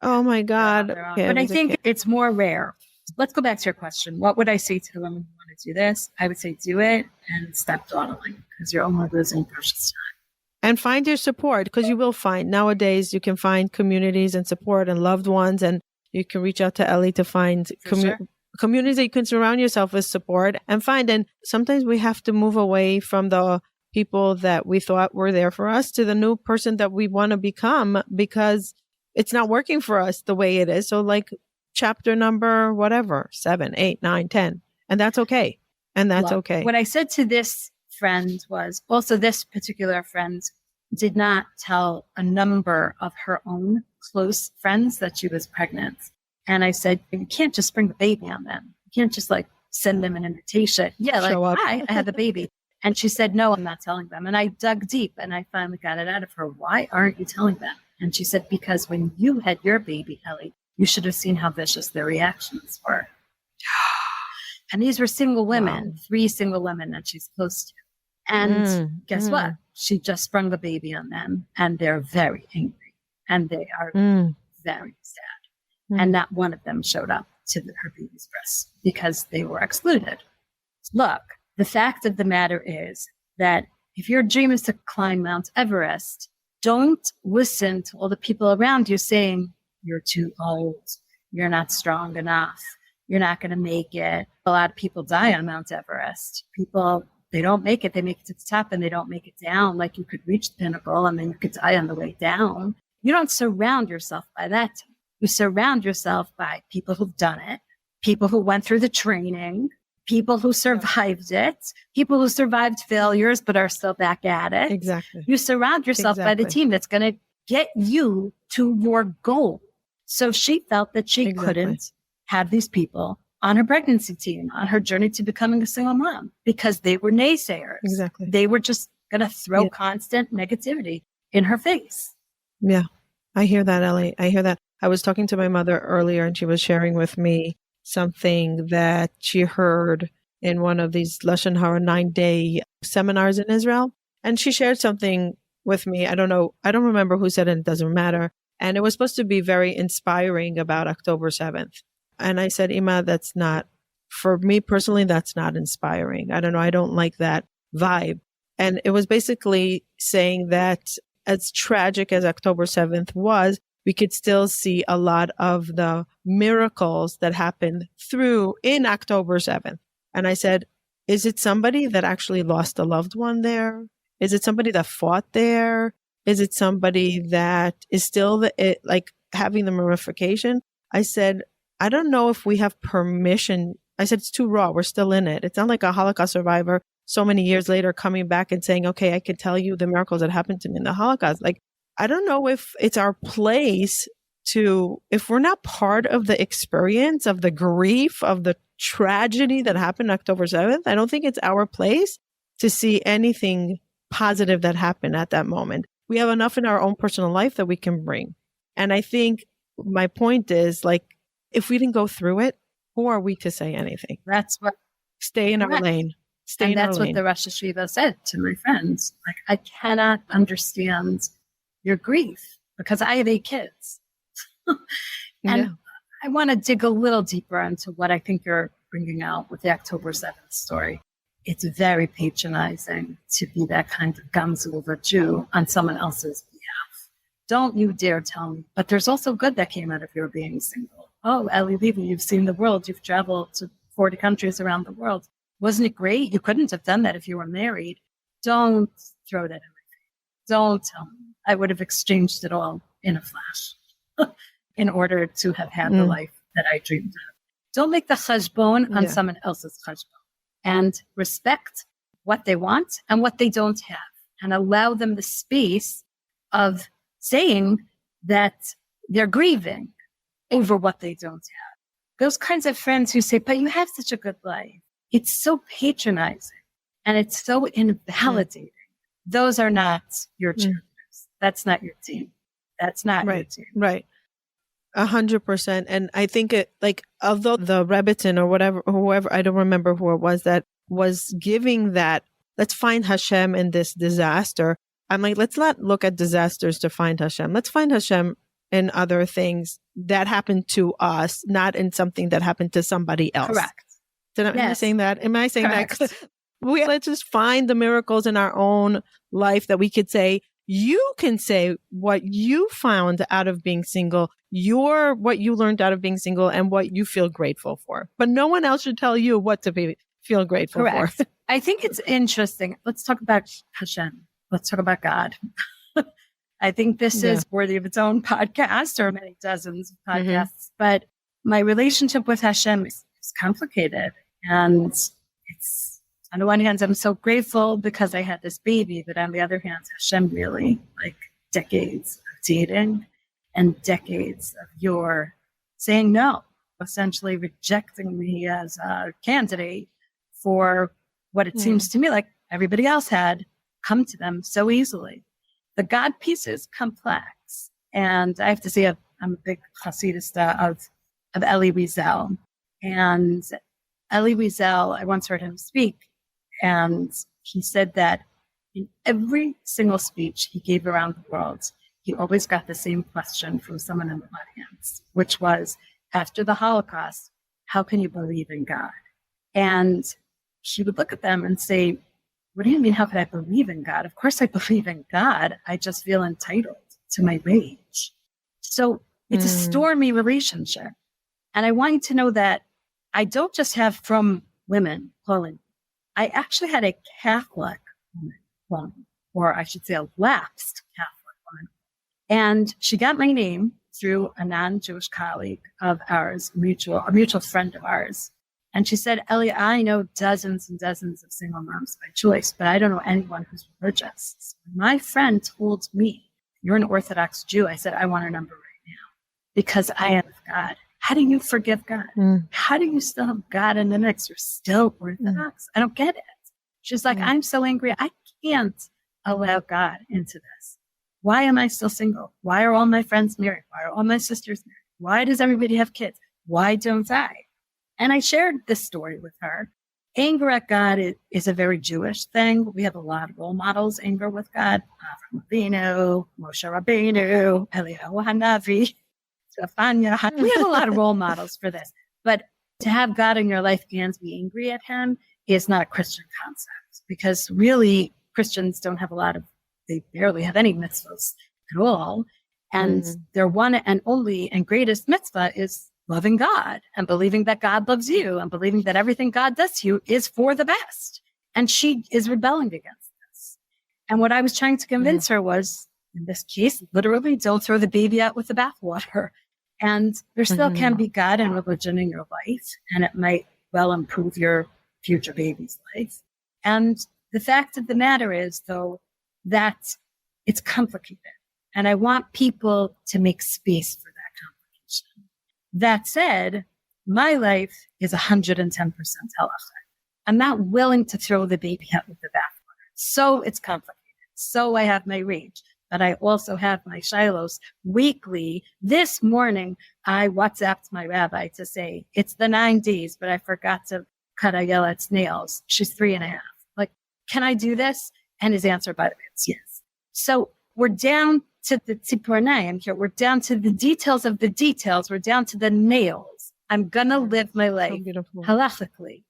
Oh, my God. Okay, but I think it's more rare. Let's go back to your question. What would I say to the women who want to do this? I would say do it and stop dawdling, because you're only losing precious time. And find your support, because you will find, nowadays you can find communities and support and loved ones, and you can reach out to Ellie to find communities that you can surround yourself with support and find. And sometimes we have to move away from the people that we thought were there for us to the new person that we want to become, because it's not working for us the way it is. So like chapter number, whatever, 7, 8, 9, 10. And that's okay. And that's okay. What I said to this friend was also, this particular friend did not tell a number of her own close friends that she was pregnant. And I said, you can't just bring the baby on them. You can't just like send them an invitation. Yeah, like, hi, I had the baby. And she said, no, I'm not telling them. And I dug deep and I finally got it out of her. Why aren't you telling them? And she said, because when you had your baby, Ellie, you should have seen how vicious their reactions were. And these were single women, 3 single women that she's close to. And guess what? She just sprung the baby on them, and they're very angry, and they are very sad. And not one of them showed up to her baby's breast because they were excluded. Look, the fact of the matter is that if your dream is to climb Mount Everest, don't listen to all the people around you saying, you're too old, you're not strong enough, you're not going to make it. A lot of people die on Mount Everest. People, they don't make it. They make it to the top and they don't make it down. Like, you could reach the pinnacle and then you could die on the way down. You don't surround yourself by that. You surround yourself by people who've done it, people who went through the training, people who survived it, people who survived failures but are still back at it. Exactly. You surround yourself by the team that's going to get you to your goal. So she felt that she couldn't have these people on her pregnancy team, on her journey to becoming a single mom, because they were naysayers. Exactly. They were just going to throw constant negativity in her face. Yeah, I hear that, Ellie. I hear that. I was talking to my mother earlier and she was sharing with me something that she heard in one of these Lashon Hara 9-day seminars in Israel. And she shared something with me. I don't know. I don't remember who said it. It doesn't matter. And it was supposed to be very inspiring about October 7th. And I said, Ima, for me personally, that's not inspiring. I don't know. I don't like that vibe. And it was basically saying that as tragic as October 7th was, we could still see a lot of the miracles that happened in October 7th. And I said, is it somebody that actually lost a loved one there? Is it somebody that fought there? Is it somebody that is still having the mummification? I said, I don't know if we have permission. I said, it's too raw. We're still in it. It's not like a Holocaust survivor so many years later coming back and saying, okay, I can tell you the miracles that happened to me in the Holocaust. Like, I don't know if it's our place if we're not part of the experience of the grief of the tragedy that happened October 7th, I don't think it's our place to see anything positive that happened at that moment. We have enough in our own personal life that we can bring. And I think my point is, like, if we didn't go through it, who are we to say anything? That's what. Stay in our lane. And that's what the Rosh Hashiva said to my friends. Like, I cannot understand your grief because I have 8 kids. And I want to dig a little deeper into what I think you're bringing out with the October 7th story. It's very patronizing to be that kind of gamzu of a Jew on someone else's behalf. Don't you dare tell me. But there's also good that came out of your being single. Oh, Ellie Levi, you've seen the world. You've traveled to 40 countries around the world. Wasn't it great? You couldn't have done that if you were married. Don't throw that in my face. Don't tell me. I would have exchanged it all in a flash in order to have had the life that I dreamed of. Don't make the cheshbon on someone else's cheshbon. And respect what they want and what they don't have. And allow them the space of saying that they're grieving over what they don't have. Those kinds of friends who say, but you have such a good life. It's so patronizing and it's so invalidating. Those are not your cheerleaders. That's not your team. That's not your team. Right. 100%. And I think although the Rebbitzin or whoever, I don't remember who it was that was giving that, let's find Hashem in this disaster. I'm like, let's not look at disasters to find Hashem. Let's find Hashem in other things that happened to us, not in something that happened to somebody else. Correct. Am I saying that? Am I saying that? Let's just find the miracles in our own life that we could say, you can say what you found out of being single, what you learned out of being single and what you feel grateful for. But no one else should tell you what to feel grateful for. I think it's interesting. Let's talk about Hashem. Let's talk about God. I think this is worthy of its own podcast or many dozens of podcasts. But my relationship with Hashem is complicated. And it's, on the one hand, I'm so grateful because I had this baby, but on the other hand, Hashem really, decades of dating and decades of your saying no, essentially rejecting me as a candidate for what it seems to me like everybody else had come to them so easily. The God piece is complex. And I have to say, I'm a big Hasidista of Ellie Wiesel. And Ellie Wiesel, I once heard him speak, and he said that in every single speech he gave around the world, he always got the same question from someone in the audience, which was, after the Holocaust, how can you believe in God? And she would look at them and say, what do you mean, how could I believe in God? Of course I believe in God. I just feel entitled to my rage. So it's a stormy relationship. And I want you to know that I don't just have from women calling. I actually had a Catholic woman, or I should say a lapsed Catholic woman. And she got my name through a non-Jewish colleague of ours, a mutual friend of ours. And she said, Ellie, I know dozens and dozens of single moms by choice, but I don't know anyone who's religious. So my friend told me, you're an Orthodox Jew. I said, I want her number right now because I am God. How do you forgive God? How do you still have God in the mix? You're still Orthodox. I don't get it. She's like, I'm so angry. I can't allow God into this. Why am I still single? Why are all my friends married? Why are all my sisters married? Why does everybody have kids? Why don't I? And I shared this story with her. anger at God is a very Jewish thing. We have a lot of role models, anger with God. Avram Avinu, Moshe Rabbeinu, Eliyahu Hanavi, Zephaniah. We have a lot of role models for this. But to have God in your life and be angry at him is not a Christian concept, because really Christians don't have they barely have any mitzvahs at all. And their one and only and greatest mitzvah is loving God and believing that God loves you and believing that everything God does to you is for the best. And she is rebelling against this. And what I was trying to convince her was, in this case, literally don't throw the baby out with the bathwater. And there still can be God and religion in your life, and it might well improve your future baby's life. And the fact of the matter is, though, that it's complicated. And I want people to make space for that complication. That said, my life is 110% halachic. I'm not willing to throw the baby out with the bathwater. So it's complicated. So I have my rage. But I also have my shilos weekly. This morning, I WhatsApped my rabbi to say, it's the 9 days, but I forgot to cut Ayelet's nails. She's 3.5. Like, can I do this? And his answer, by the way, is yes. So we're down to the tzipor here. We're down to the details of the details. We're down to the nails. I'm going to live my life halachically.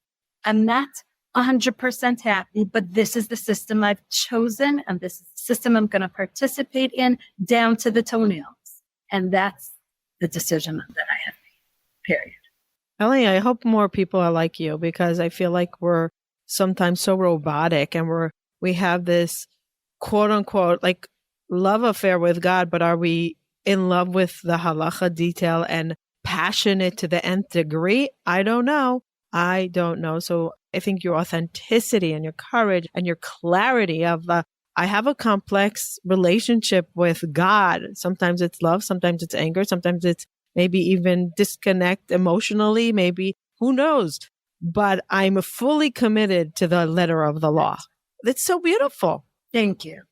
I'm not 100% happy, but this is the system I've chosen, and this is the system I'm going to participate in down to the toenails. And that's the decision that I have made, period. Ellie, I hope more people are like you, because I feel like we're sometimes so robotic, and we have this quote unquote like love affair with God, but are we in love with the halacha detail and passionate to the nth degree? I don't know. So I think your authenticity and your courage and your clarity of I have a complex relationship with God. Sometimes it's love, sometimes it's anger, sometimes it's maybe even disconnect emotionally, maybe, who knows? But I'm fully committed to the letter of the law. It's so beautiful. Thank you.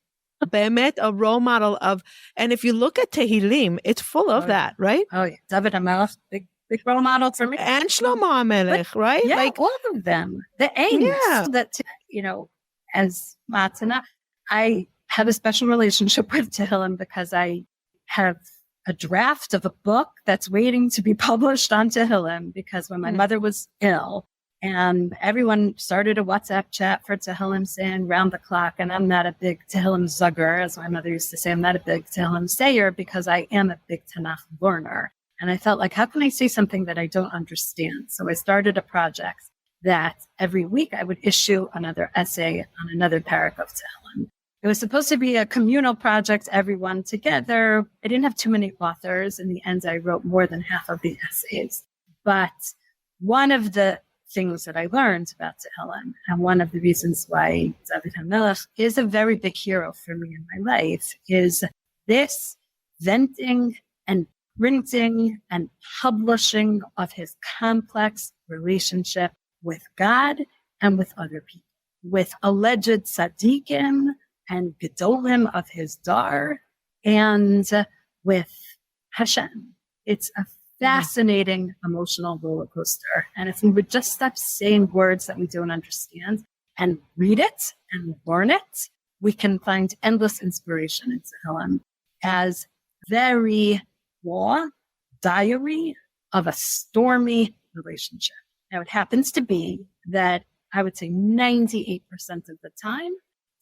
Be'emet, a role model of, and if you look at Tehillim, it's full of that, right? Oh, yeah. David HaMelech, big role model for me. And Shlomo HaMelech, right? Yeah, like all of them. The angst that, as Matana, I have a special relationship with Tehillim because I have a draft of a book that's waiting to be published on Tehillim, because when my mother was ill, and everyone started a WhatsApp chat for Tehillim saying round the clock. And I'm not a big Tehillim zugger, as my mother used to say. I'm not a big Tehillim sayer because I am a big Tanakh learner. And I felt like, how can I say something that I don't understand? So I started a project that every week I would issue another essay on another parak of Tehillim. It was supposed to be a communal project, everyone together. I didn't have too many authors. In the end, I wrote more than half of the essays. But one of the things that I learned about Tehillim, and one of the reasons why David HaMelech is a very big hero for me in my life, is this venting and printing and publishing of his complex relationship with God and with other people, with alleged tzaddikim and gedolim of his dar, and with Hashem. It's a fascinating emotional roller coaster. And if we would just stop saying words that we don't understand and read it and learn it, we can find endless inspiration in Tehillim as very raw diary of a stormy relationship. Now, it happens to be that I would say 98% of the time,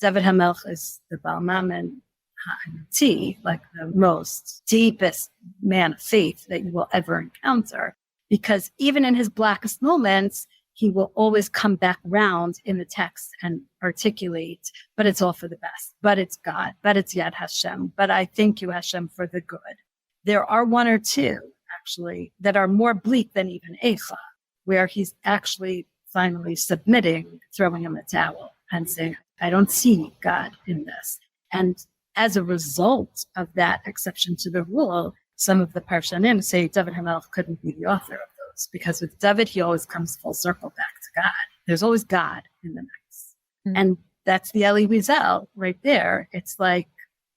David HaMelech is the Baal Mammon Ha'amuti, like the most deepest man of faith that you will ever encounter. Because even in his blackest moments, he will always come back round in the text and articulate, but it's all for the best, but it's God, but it's Yad Hashem, but I thank you, Hashem, for the good. There are one or two, actually, that are more bleak than even Eicha, where he's actually finally submitting, throwing him a towel and saying, I don't see God in this. And as a result of that exception to the rule, some of the Parshanim say David HaMelech couldn't be the author of those, because with David, he always comes full circle back to God. There's always God in the mix. And that's the Ellie Wiesel right there. It's like,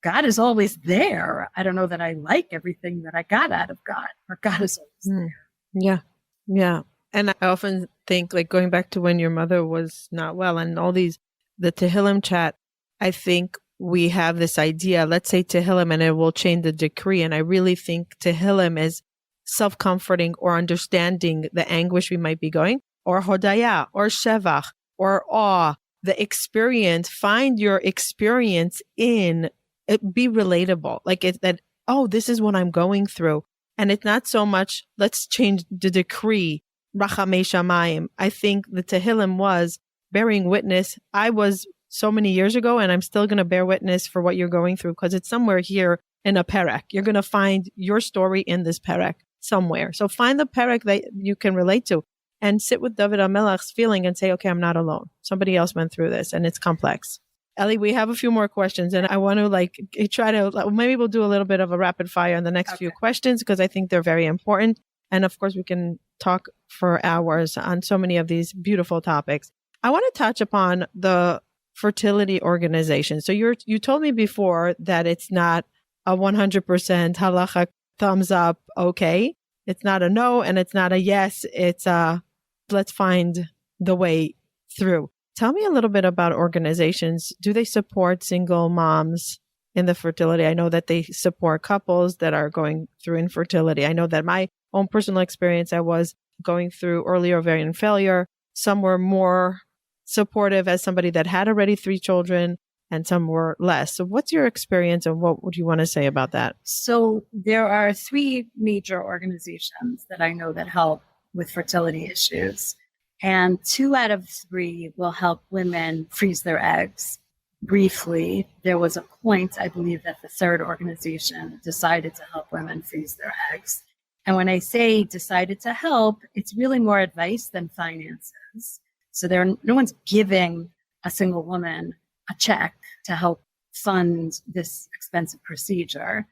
God is always there. I don't know that I like everything that I got out of God, but God is always there. Yeah. Yeah. And I often think, like going back to when your mother was not well and all these, the Tehillim chat, I think we have this idea, let's say Tehillim and it will change the decree. And I really think Tehillim is self-comforting or understanding the anguish we might be going, or Hodaya, or Shevach, or awe, the experience, find your experience in it, be relatable. Like it, that, oh, this is what I'm going through. And it's not so much, let's change the decree, Rachamei Shamayim. I think the Tehillim was bearing witness. I was so many years ago, and I'm still going to bear witness for what you're going through because it's somewhere here in a perek. You're going to find your story in this perek somewhere. So find the perek that you can relate to and sit with David HaMelech's feeling and say, okay, I'm not alone. Somebody else went through this and it's complex. Ellie, we have a few more questions and I want to try to, maybe we'll do a little bit of a rapid fire on the next few questions because I think they're very important. And of course, we can talk for hours on so many of these beautiful topics. I want to touch upon the fertility organization. So you told me before that it's not a 100% halachic thumbs up, okay. It's not a no and it's not a yes. It's a let's find the way through. Tell me a little bit about organizations. Do they support single moms in the fertility? I know that they support couples that are going through infertility. I know that my own personal experience, I was going through early ovarian failure. Some were more supportive as somebody that had already 3 children and some were less. So what's your experience and what would you want to say about that? So there are 3 major organizations that I know that help with fertility issues. And 2 out of 3 will help women freeze their eggs. Briefly, there was a point, I believe, that the 3rd organization decided to help women freeze their eggs. And when I say decided to help, it's really more advice than finances. So no one's giving a single woman a check to help fund this expensive procedure,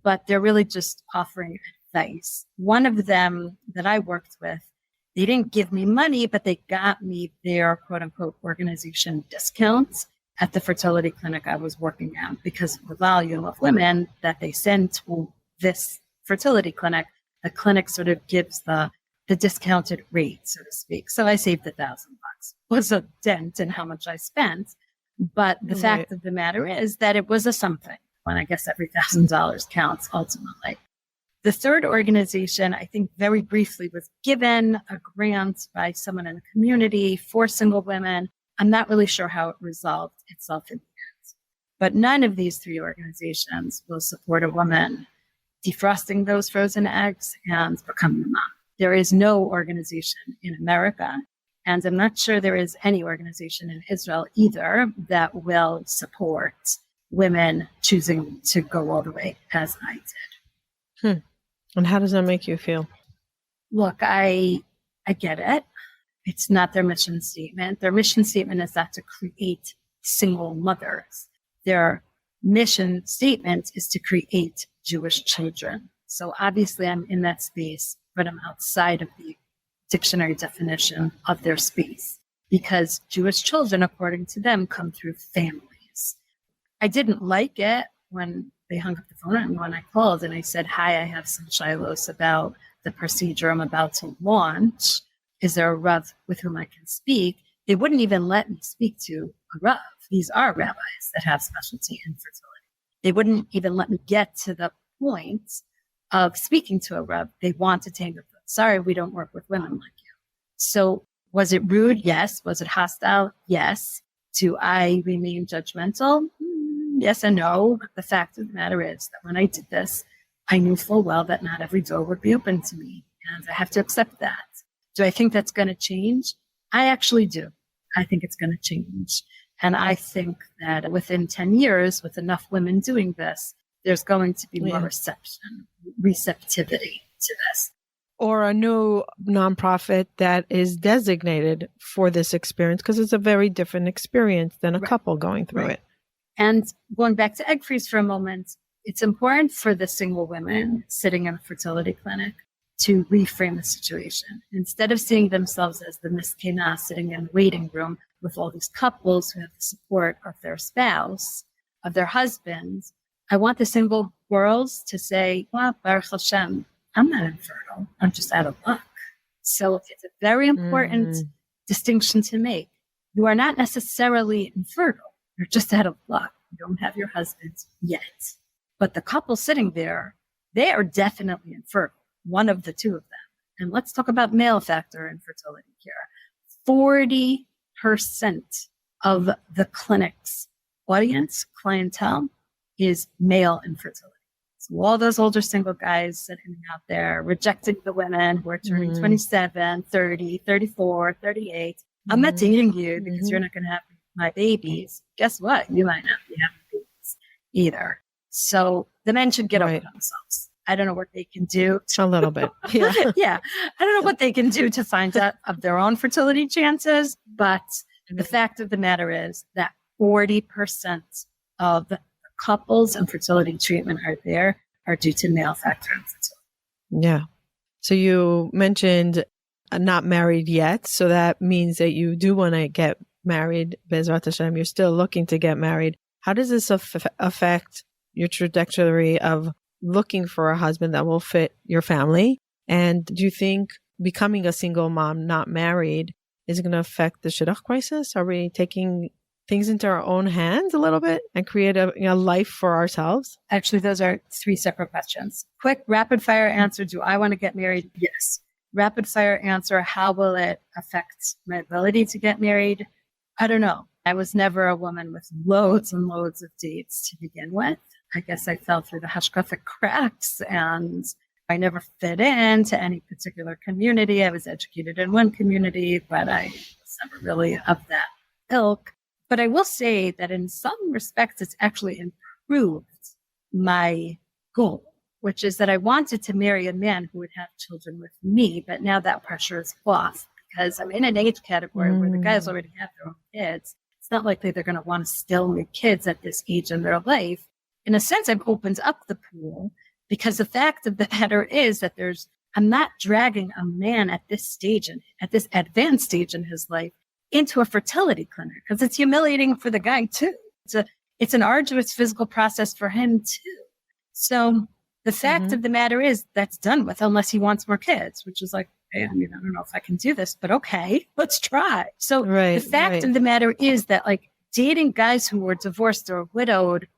but they're really just offering advice. One of them that I worked with, they didn't give me money, but they got me their quote unquote organization discounts at the fertility clinic I was working at because of the volume of women that they send to this fertility clinic. The clinic sort of gives the discounted rate, so to speak. So I saved $1,000. Was a dent in how much I spent. But the fact of the matter is that it was a something. When I guess every $1,000 counts ultimately. The 3rd organization, I think very briefly, was given a grant by someone in the community for single women. I'm not really sure how it resolved itself in the end. But none of these 3 organizations will support a woman defrosting those frozen eggs and becoming a mom. There is no organization in America, and I'm not sure there is any organization in Israel either that will support women choosing to go all the way as I did. And how does that make you feel? Look, I get it. It's not their mission statement. Their mission statement is not to create single mothers. Their mission statement is to create Jewish children. So obviously I'm in that space, but I'm outside of the dictionary definition of their space because Jewish children, according to them, come through families. I didn't like it when they hung up the phone on me when I called and I said, hi, I have some shilos about the procedure I'm about to launch. Is there a Rav with whom I can speak? They wouldn't even let me speak to a Rav. These are rabbis that have specialty in fertility. They wouldn't even let me get to the point of speaking to a Rav. They want to take the foot. Sorry, we don't work with women like you. So was it rude? Yes. Was it hostile? Yes. Do I remain judgmental? Yes and no. The fact of the matter is that when I did this, I knew full well that not every door would be open to me. And I have to accept that. Do I think that's going to change? I actually do. I think it's going to change. And I think that within 10 years, with enough women doing this, there's going to be more receptivity to this. Or a new nonprofit that is designated for this experience, because it's a very different experience than a couple going through it. And going back to egg freeze for a moment, it's important for the single women sitting in a fertility clinic to reframe the situation. Instead of seeing themselves as the miskena sitting in the waiting room with all these couples who have the support of their spouse, of their husbands, I want the single girls to say, well, Baruch Hashem, I'm not infertile. I'm just out of luck. So it's a very important distinction to make. You are not necessarily infertile. You're just out of luck. You don't have your husband yet. But the couple sitting there, they are definitely infertile, one of the two of them. And let's talk about male factor infertility here. 40% of the clinic's audience, clientele, is male infertility. So all those older single guys sitting out there rejecting the women who are turning 27, 30, 34, 38. I'm not dating you because you're not going to have my babies. Guess what? You might not be having babies either. So the men should get over themselves. I don't know what they can do. A little bit. Yeah. Yeah. I don't know what they can do to find out of their own fertility chances. But the fact of the matter is that 40% of the couples and fertility treatment are due to male factor infertility. Yeah. So you mentioned not married yet. So that means that you do want to get married. Bezrat Hashem, you're still looking to get married. How does this affect your trajectory of looking for a husband that will fit your family? And do you think becoming a single mom, not married, is going to affect the shidduch crisis? Are we taking things into our own hands a little bit and create a life for ourselves? Actually, those are three separate questions. Quick, rapid fire answer. Do I want to get married? Yes. Rapid fire answer. How will it affect my ability to get married? I don't know. I was never a woman with loads and loads of dates to begin with. I guess I fell through the hashkafic cracks and I never fit into any particular community. I was educated in one community, but I was never really of that ilk. But I will say that in some respects, it's actually improved my goal, which is that I wanted to marry a man who would have children with me. But now that pressure is off because I'm in an age category where the guys already have their own kids. It's not likely they're going to want to still make kids at this age in their life. In a sense, I've opened up the pool because the fact of the matter is that I'm not dragging a man at this stage and at this advanced stage in his life into a fertility clinic because it's humiliating for the guy too. It's an arduous physical process for him too. So the fact of the matter is that's done with unless he wants more kids, which is like, hey, I don't know if I can do this, but okay, let's try. So the fact of the matter is that like dating guys who were divorced or widowed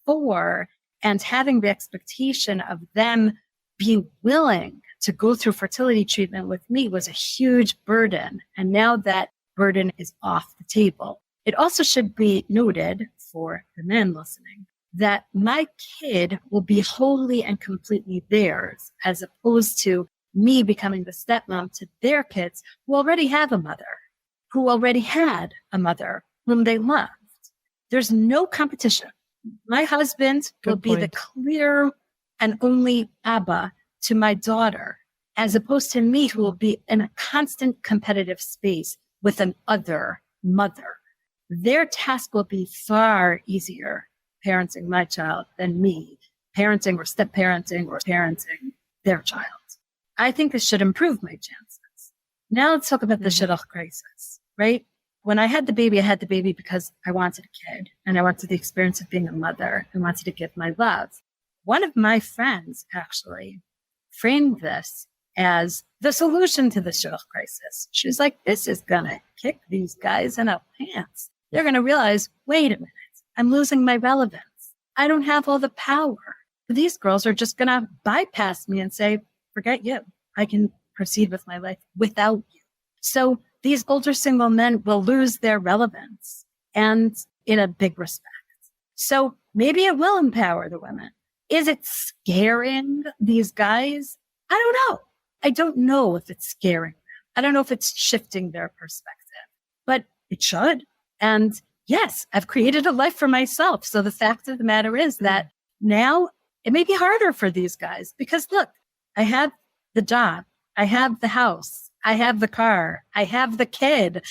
before and having the expectation of them being willing to go through fertility treatment with me was a huge burden. And now that burden is off the table. It also should be noted for the men listening that my kid will be wholly and completely theirs as opposed to me becoming the stepmom to their kids who already have a mother, who already had a mother whom they loved. There's no competition. My husband will be the clear and only Abba to my daughter, as opposed to me, who will be in a constant competitive space with an other mother. Their task will be far easier parenting my child than me parenting or step-parenting or parenting their child. I think this should improve my chances. Now let's talk about the shidduch crisis, right? When I had the baby because I wanted a kid and I wanted the experience of being a mother and wanted to give my love. One of my friends actually framed this as the solution to the shidduch crisis. She was like, this is going to kick these guys in the pants. They're going to realize, wait a minute, I'm losing my relevance. I don't have all the power. These girls are just going to bypass me and say, forget you. I can proceed with my life without you. So these older single men will lose their relevance and in a big respect. So maybe it will empower the women. Is it scaring these guys? I don't know. I don't know if it's scaring them. I don't know if it's shifting their perspective, but it should. And yes, I've created a life for myself. So the fact of the matter is that now it may be harder for these guys because look, I have the job. I have the house. I have the car. I have the kid.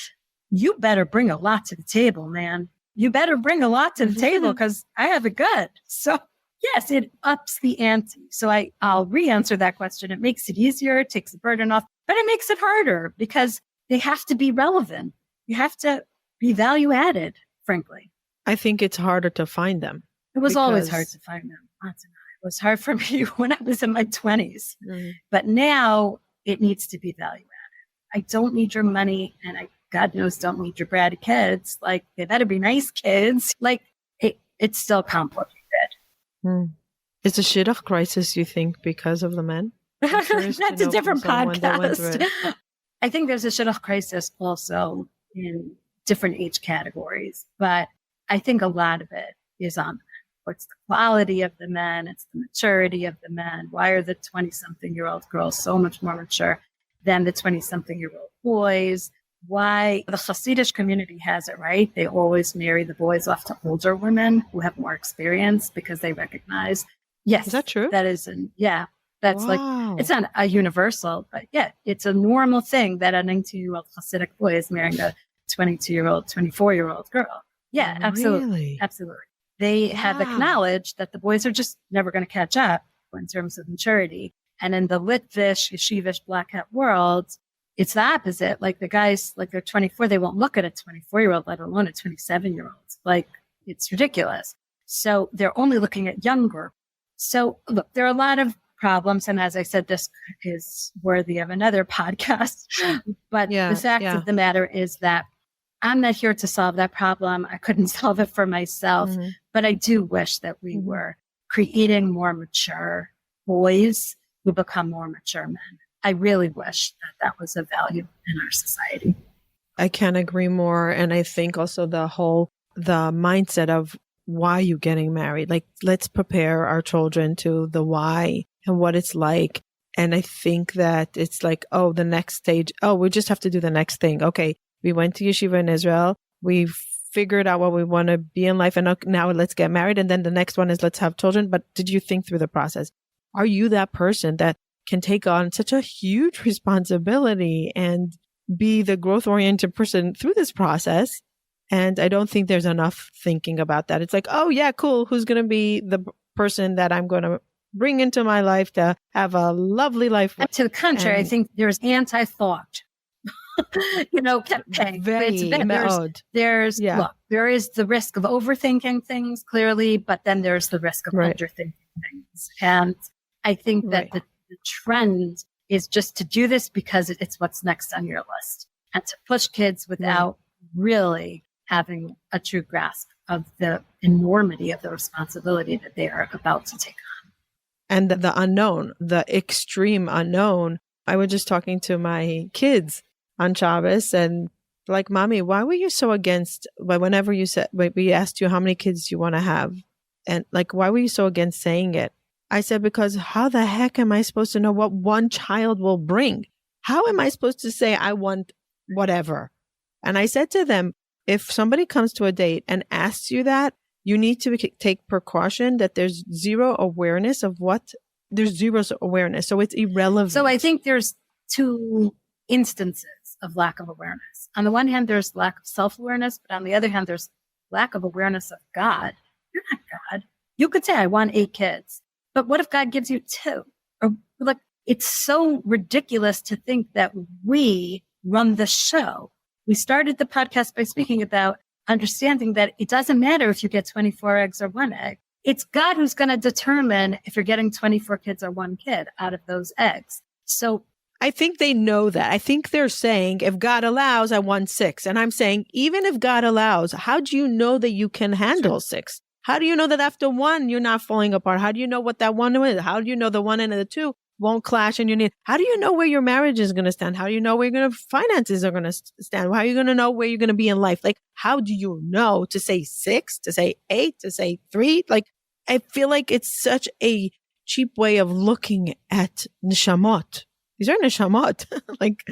You better bring a lot to the table, man. You better bring a lot to the table because I have it good. So yes, it ups the ante. So I'll re-answer that question. It makes it easier, it takes the burden off, but it makes it harder because they have to be relevant. You have to be value added, frankly. I think it's harder to find them. It was always hard to find them. It was hard for me when I was in my 20s. But now it needs to be value added. I don't need your money, and I, God knows, don't need your bratty kids. Like, they better be nice kids. Like, it's still complicated. It's a shidduch crisis, you think, because of the men? That's a different podcast. I think there's a shidduch crisis also in different age categories, but I think a lot of it is on men. What's the quality of the men? It's the maturity of the men. Why are the 20-something-year-old girls so much more mature than the 20-something-year-old boys? Why the Hasidic community has it right. They always marry the boys off to older women who have more experience because they recognize. Yes. Is that true? That is, that's like, it's not a universal, but yeah, it's a normal thing that a 19-year-old Hasidic boy is marrying a 22-year-old, 24-year-old girl. Yeah, absolutely. Really? Absolutely. They have acknowledged that the boys are just never going to catch up in terms of maturity. And in the Litvish, Yeshivish, Black Hat world, it's the opposite. Like, the guys, like, they're 24, they won't look at a 24-year-old, let alone a 27-year-old. Like, it's ridiculous. So they're only looking at younger. So look, there are a lot of problems. And as I said, this is worthy of another podcast. But the fact of the matter is that I'm not here to solve that problem. I couldn't solve it for myself, but I do wish that we were creating more mature boys who become more mature men. I really wish that that was a value in our society. I can't agree more. And I think also the mindset of why you getting married, like, let's prepare our children to the why and what it's like. And I think that it's like, oh, the next stage, we just have to do the next thing. Okay. We went to yeshiva in Israel. We figured out what we want to be in life. And now let's get married. And then the next one is let's have children. But did you think through the process? Are you that person that can take on such a huge responsibility and be the growth-oriented person through this process? And I don't think there's enough thinking about that. It's like, oh, yeah, cool. Who's going to be the person that I'm going to bring into my life to have a lovely life with? To the contrary, I think there's anti-thought. Campaign. Look, there is the risk of overthinking things, clearly, but then there's the risk of underthinking things. And I think that the trend is just to do this because it's what's next on your list, and to push kids without really having a true grasp of the enormity of the responsibility that they are about to take on. And the unknown, the extreme unknown. I was just talking to my kids on Shabbos and like, Mommy, why were you so against, whenever we asked you how many kids you want to have, and like, why were you so against saying it? I said, because how the heck am I supposed to know what one child will bring? How am I supposed to say I want whatever? And I said to them, if somebody comes to a date and asks you that, you need to take precaution that there's zero awareness. So it's irrelevant. So I think there's two instances of lack of awareness. On the one hand, there's lack of self-awareness, but on the other hand, there's lack of awareness of God. You're not God. You could say, I want 8 kids, but what if God gives you 2? Or like, it's so ridiculous to think that we run the show. We started the podcast by speaking about understanding that it doesn't matter if you get 24 eggs or 1 egg. It's God who's going to determine if you're getting 24 kids or 1 kid out of those eggs. So I think they know that. I think they're saying, if God allows, I want 6. And I'm saying, even if God allows, how do you know that you can handle 6? How do you know that after 1, you're not falling apart? How do you know what that 1 is? How do you know the 1 and the 2 won't clash and you need? How do you know where your marriage is going to stand? How do you know where your finances are going to stand? How are you going to know where you're going to be in life? Like, how do you know to say 6, to say 8, to say 3? Like, I feel like it's such a cheap way of looking at neshamot. These are neshamot. Like,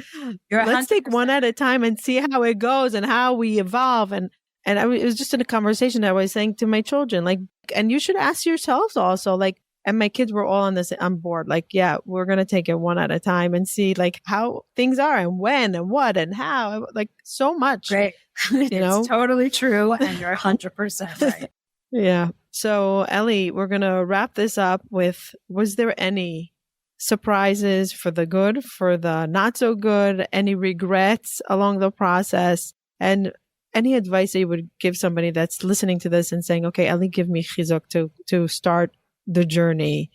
let's take 1 at a time and see how it goes and how we evolve. And it was just in a conversation that I was saying to my children, like, and you should ask yourselves also, like, and my kids were all on board. Like, yeah, we're going to take it 1 at a time and see like how things are and when and what and how, like, so much. Great. It's totally true. And you're 100% right. Yeah. So Ellie, we're going to wrap this up with, was there any surprises for the good, for the not so good, any regrets along the process, and any advice that you would give somebody that's listening to this and saying, okay, Ellie, give me chizuk to start the journey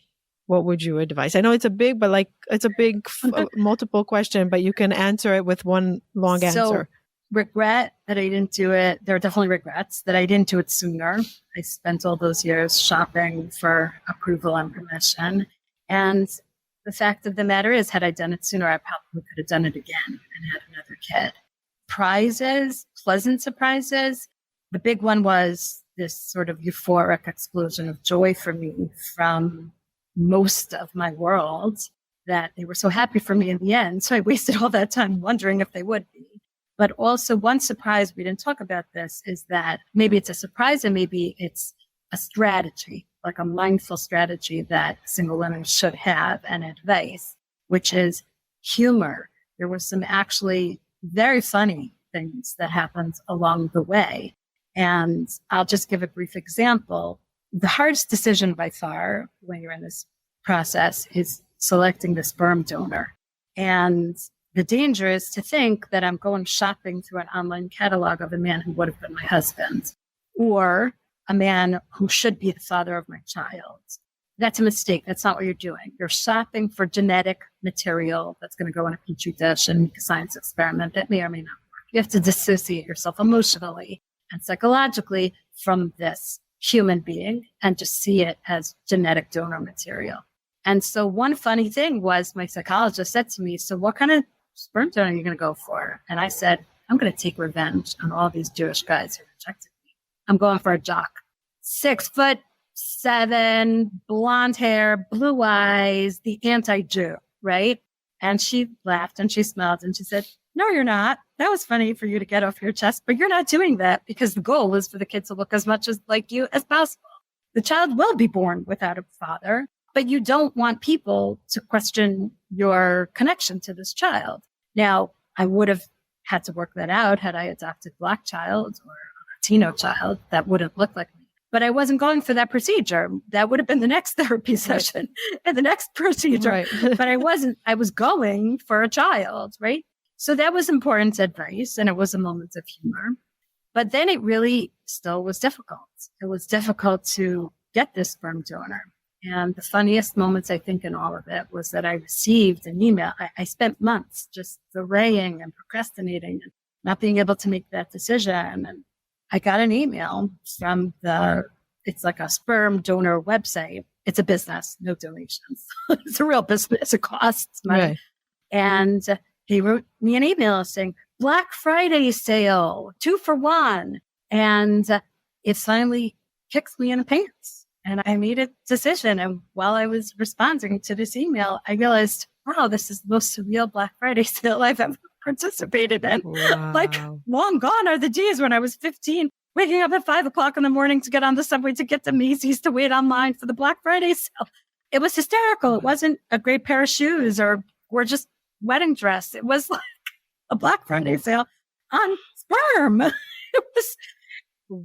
what would you advise? I know it's a big, but it's a big multiple question, but you can answer it with one long answer. Regret that I didn't do it. There are definitely regrets that I didn't do it sooner. I spent all those years shopping for approval and permission. And the fact of the matter is, had I done it sooner, I probably could have done it again and had another kid. Prizes, pleasant surprises. The big one was this sort of euphoric explosion of joy for me from most of my world, that they were so happy for me in the end. So I wasted all that time wondering if they would be. But also one surprise, we didn't talk about this, is that maybe it's a surprise and maybe it's a strategy, like a mindful strategy that single women should have, and advice, which is humor. There were some actually very funny things that happened along the way. And I'll just give a brief example. The hardest decision by far when you're in this process is selecting the sperm donor. And the danger is to think that I'm going shopping through an online catalog of a man who would have been my husband, or a man who should be the father of my child. That's a mistake. That's not what you're doing. You're shopping for genetic material that's going to go in a petri dish and make a science experiment that may or may not work. You have to dissociate yourself emotionally and psychologically from this human being and just see it as genetic donor material. And so one funny thing was, my psychologist said to me, so what kind of sperm donor are you going to go for? And I said, I'm going to take revenge on all these Jewish guys who rejected me. I'm going for a jock. 6'7", blonde hair, blue eyes, the anti-Jew, right? And she laughed and she smiled and she said, no, you're not. That was funny for you to get off your chest, but you're not doing that because the goal is for the kid to look as much like you as possible. The child will be born without a father, but you don't want people to question your connection to this child. Now, I would have had to work that out had I adopted a Black child or a Latino child that wouldn't look like me. But I wasn't going for that procedure. That would have been the next therapy session and the next procedure. Right. But I wasn't. I was going for a child, right? So that was important advice, and it was a moment of humor. But then it really still was difficult. It was difficult to get this sperm donor. And the funniest moments, I think, in all of it was that I received an email. I spent months just delaying and procrastinating and not being able to make that decision. And I got an email from it's like a sperm donor website. It's a business, no donations. It's a real business. It costs money. Right. And they wrote me an email saying, Black Friday sale, 2 for 1. And it finally kicks me in the pants. And I made a decision. And while I was responding to this email, I realized, wow, this is the most surreal Black Friday sale I've ever participated in. Wow. Like, long gone are the days when I was 15, waking up at 5 o'clock in the morning to get on the subway to get to Macy's to wait online for the Black Friday sale. It was hysterical. It wasn't a great pair of shoes or gorgeous wedding dress. It was like a Black Friday sale on sperm. It was...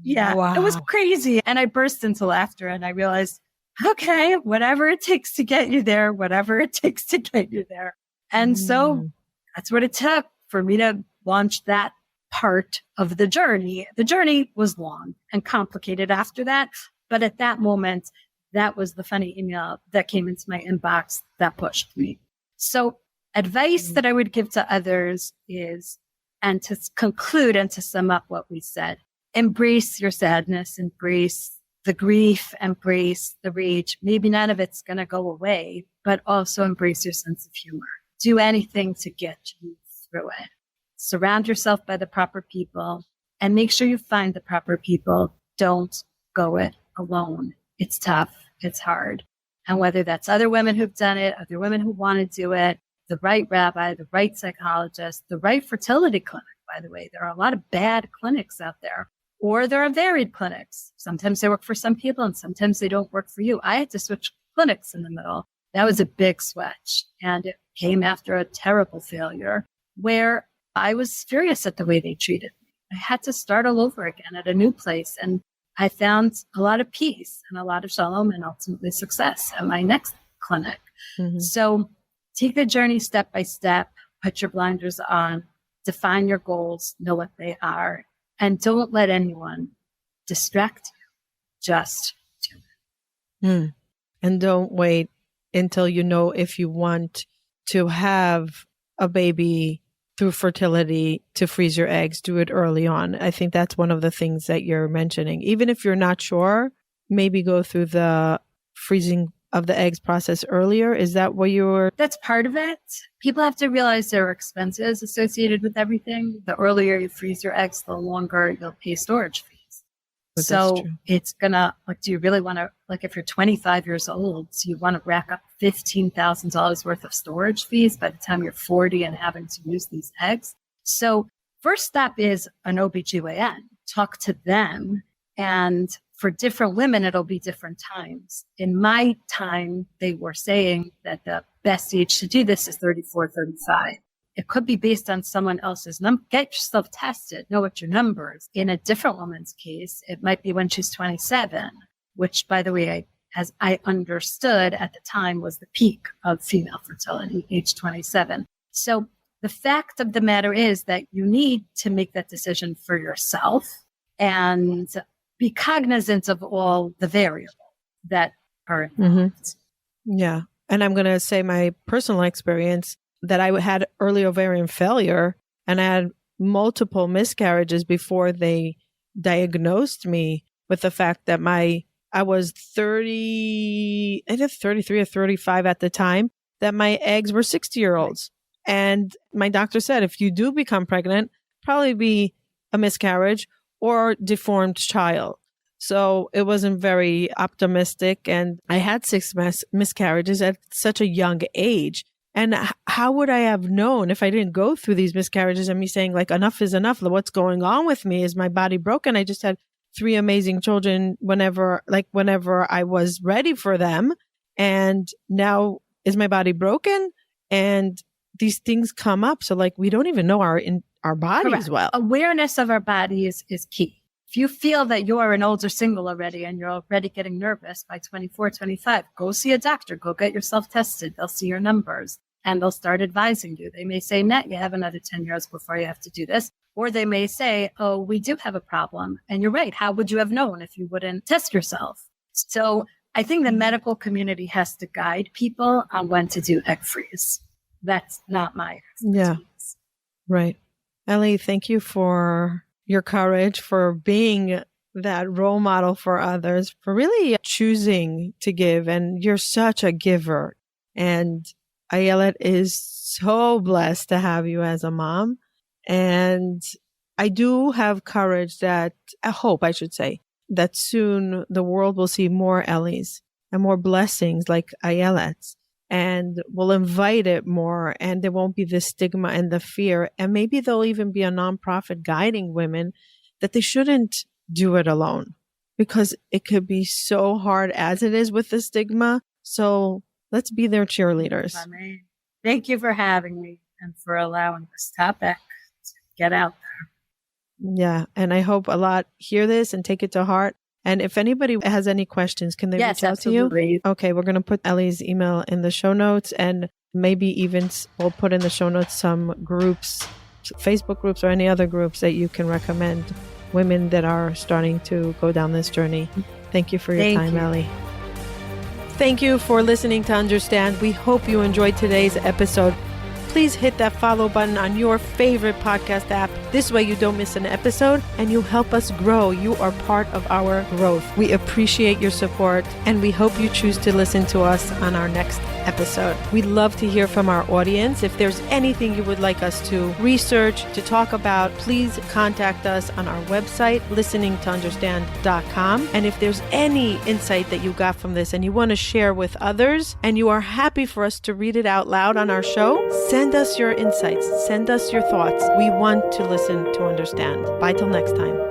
Yeah, wow. It was crazy. And I burst into laughter and I realized, okay, whatever it takes to get you there, whatever it takes to get you there. And so that's what it took for me to launch that part of the journey. The journey was long and complicated after that. But at that moment, that was the funny email that came into my inbox that pushed me. So advice that I would give to others is, and to conclude and to sum up what we said, embrace your sadness, embrace the grief, embrace the rage. Maybe none of it's going to go away, but also embrace your sense of humor. Do anything to get you through it. Surround yourself by the proper people and make sure you find the proper people. Don't go it alone. It's tough. It's hard. And whether that's other women who've done it, other women who want to do it, the right rabbi, the right psychologist, the right fertility clinic, by the way. There are a lot of bad clinics out there. Or there are varied clinics. Sometimes they work for some people and sometimes they don't work for you. I had to switch clinics in the middle. That was a big switch. And it came after a terrible failure where I was furious at the way they treated me. I had to start all over again at a new place. And I found a lot of peace and a lot of shalom and ultimately success at my next clinic. Mm-hmm. So take the journey step by step, put your blinders on, define your goals, know what they are. And don't let anyone distract you. Just do it. And don't wait until you know if you want to have a baby through fertility to freeze your eggs. Do it early on. I think that's one of the things that you're mentioning. Even if you're not sure, maybe go through the freezing of the eggs process earlier. Is that what you were? That's part of it. People have to realize there are expenses associated with everything. The earlier you freeze your eggs, the longer you'll pay storage fees. But so it's gonna, like, do you really want to, like, if you're 25 years old, so you want to rack up $15,000 worth of storage fees by the time you're 40 and having to use these eggs? So first step is an OBGYN. Talk to them. And for different women, it'll be different times. In my time, they were saying that the best age to do this is 34, 35. It could be based on someone else's number. Get yourself tested. Know what your number is. In a different woman's case, it might be when she's 27, which, by the way, as I understood at the time, was the peak of female fertility, age 27. So the fact of the matter is that you need to make that decision for yourself and be cognizant of all the variables that are involved. Yeah. And I'm going to say my personal experience that I had early ovarian failure and I had multiple miscarriages before they diagnosed me with the fact that I was 30, I think 33 or 35 at the time, that my eggs were 60-year-olds. And my doctor said, if you do become pregnant, probably be a miscarriage or deformed child. So it wasn't very optimistic. And I had 6 miscarriages at such a young age. And how would I have known if I didn't go through these miscarriages and me saying, like, enough is enough. What's going on with me? Is my body broken? I just had 3 amazing children whenever I was ready for them. And now is my body broken? And these things come up. So, like, we don't even know our bodies Correct. well. Awareness of our bodies is key. If you feel that you are an older single already and you're already getting nervous by 24, 25, go see a doctor. Go get yourself tested. They'll see your numbers and they'll start advising you. They may say, Nat, you have another 10 years before you have to do this. Or they may say, oh, we do have a problem. And you're right. How would you have known if you wouldn't test yourself? So I think the medical community has to guide people on when to do egg freeze. That's not my expertise. Yeah, right. Ellie, thank you for your courage, for being that role model for others, for really choosing to give. And you're such a giver. And Ayelet is so blessed to have you as a mom. And I do have courage that, I hope I should say, that soon the world will see more Ellies and more blessings like Ayelet's. And we'll invite it more, and there won't be the stigma and the fear. And maybe there'll even be a nonprofit guiding women that they shouldn't do it alone, because it could be so hard as it is with the stigma. So let's be their cheerleaders. Thank you for having me and for allowing this topic to get out there. Yeah. And I hope a lot hear this and take it to heart. And if anybody has any questions, can they reach out to you? Okay, we're going to put Ellie's email in the show notes, and maybe even we'll put in the show notes some groups, Facebook groups or any other groups that you can recommend women that are starting to go down this journey. Thank you for your time, Ellie. Thank you for listening to Understand. We hope you enjoyed today's episode. Please hit that follow button on your favorite podcast app. This way you don't miss an episode and you help us grow. You are part of our growth. We appreciate your support and we hope you choose to listen to us on our next episode. We'd love to hear from our audience. If there's anything you would like us to research, to talk about, please contact us on our website, listeningtounderstand.com. And if there's any insight that you got from this and you want to share with others and you are happy for us to read it out loud on our show, send us your insights. Send us your thoughts. We want to listen to understand. Bye till next time.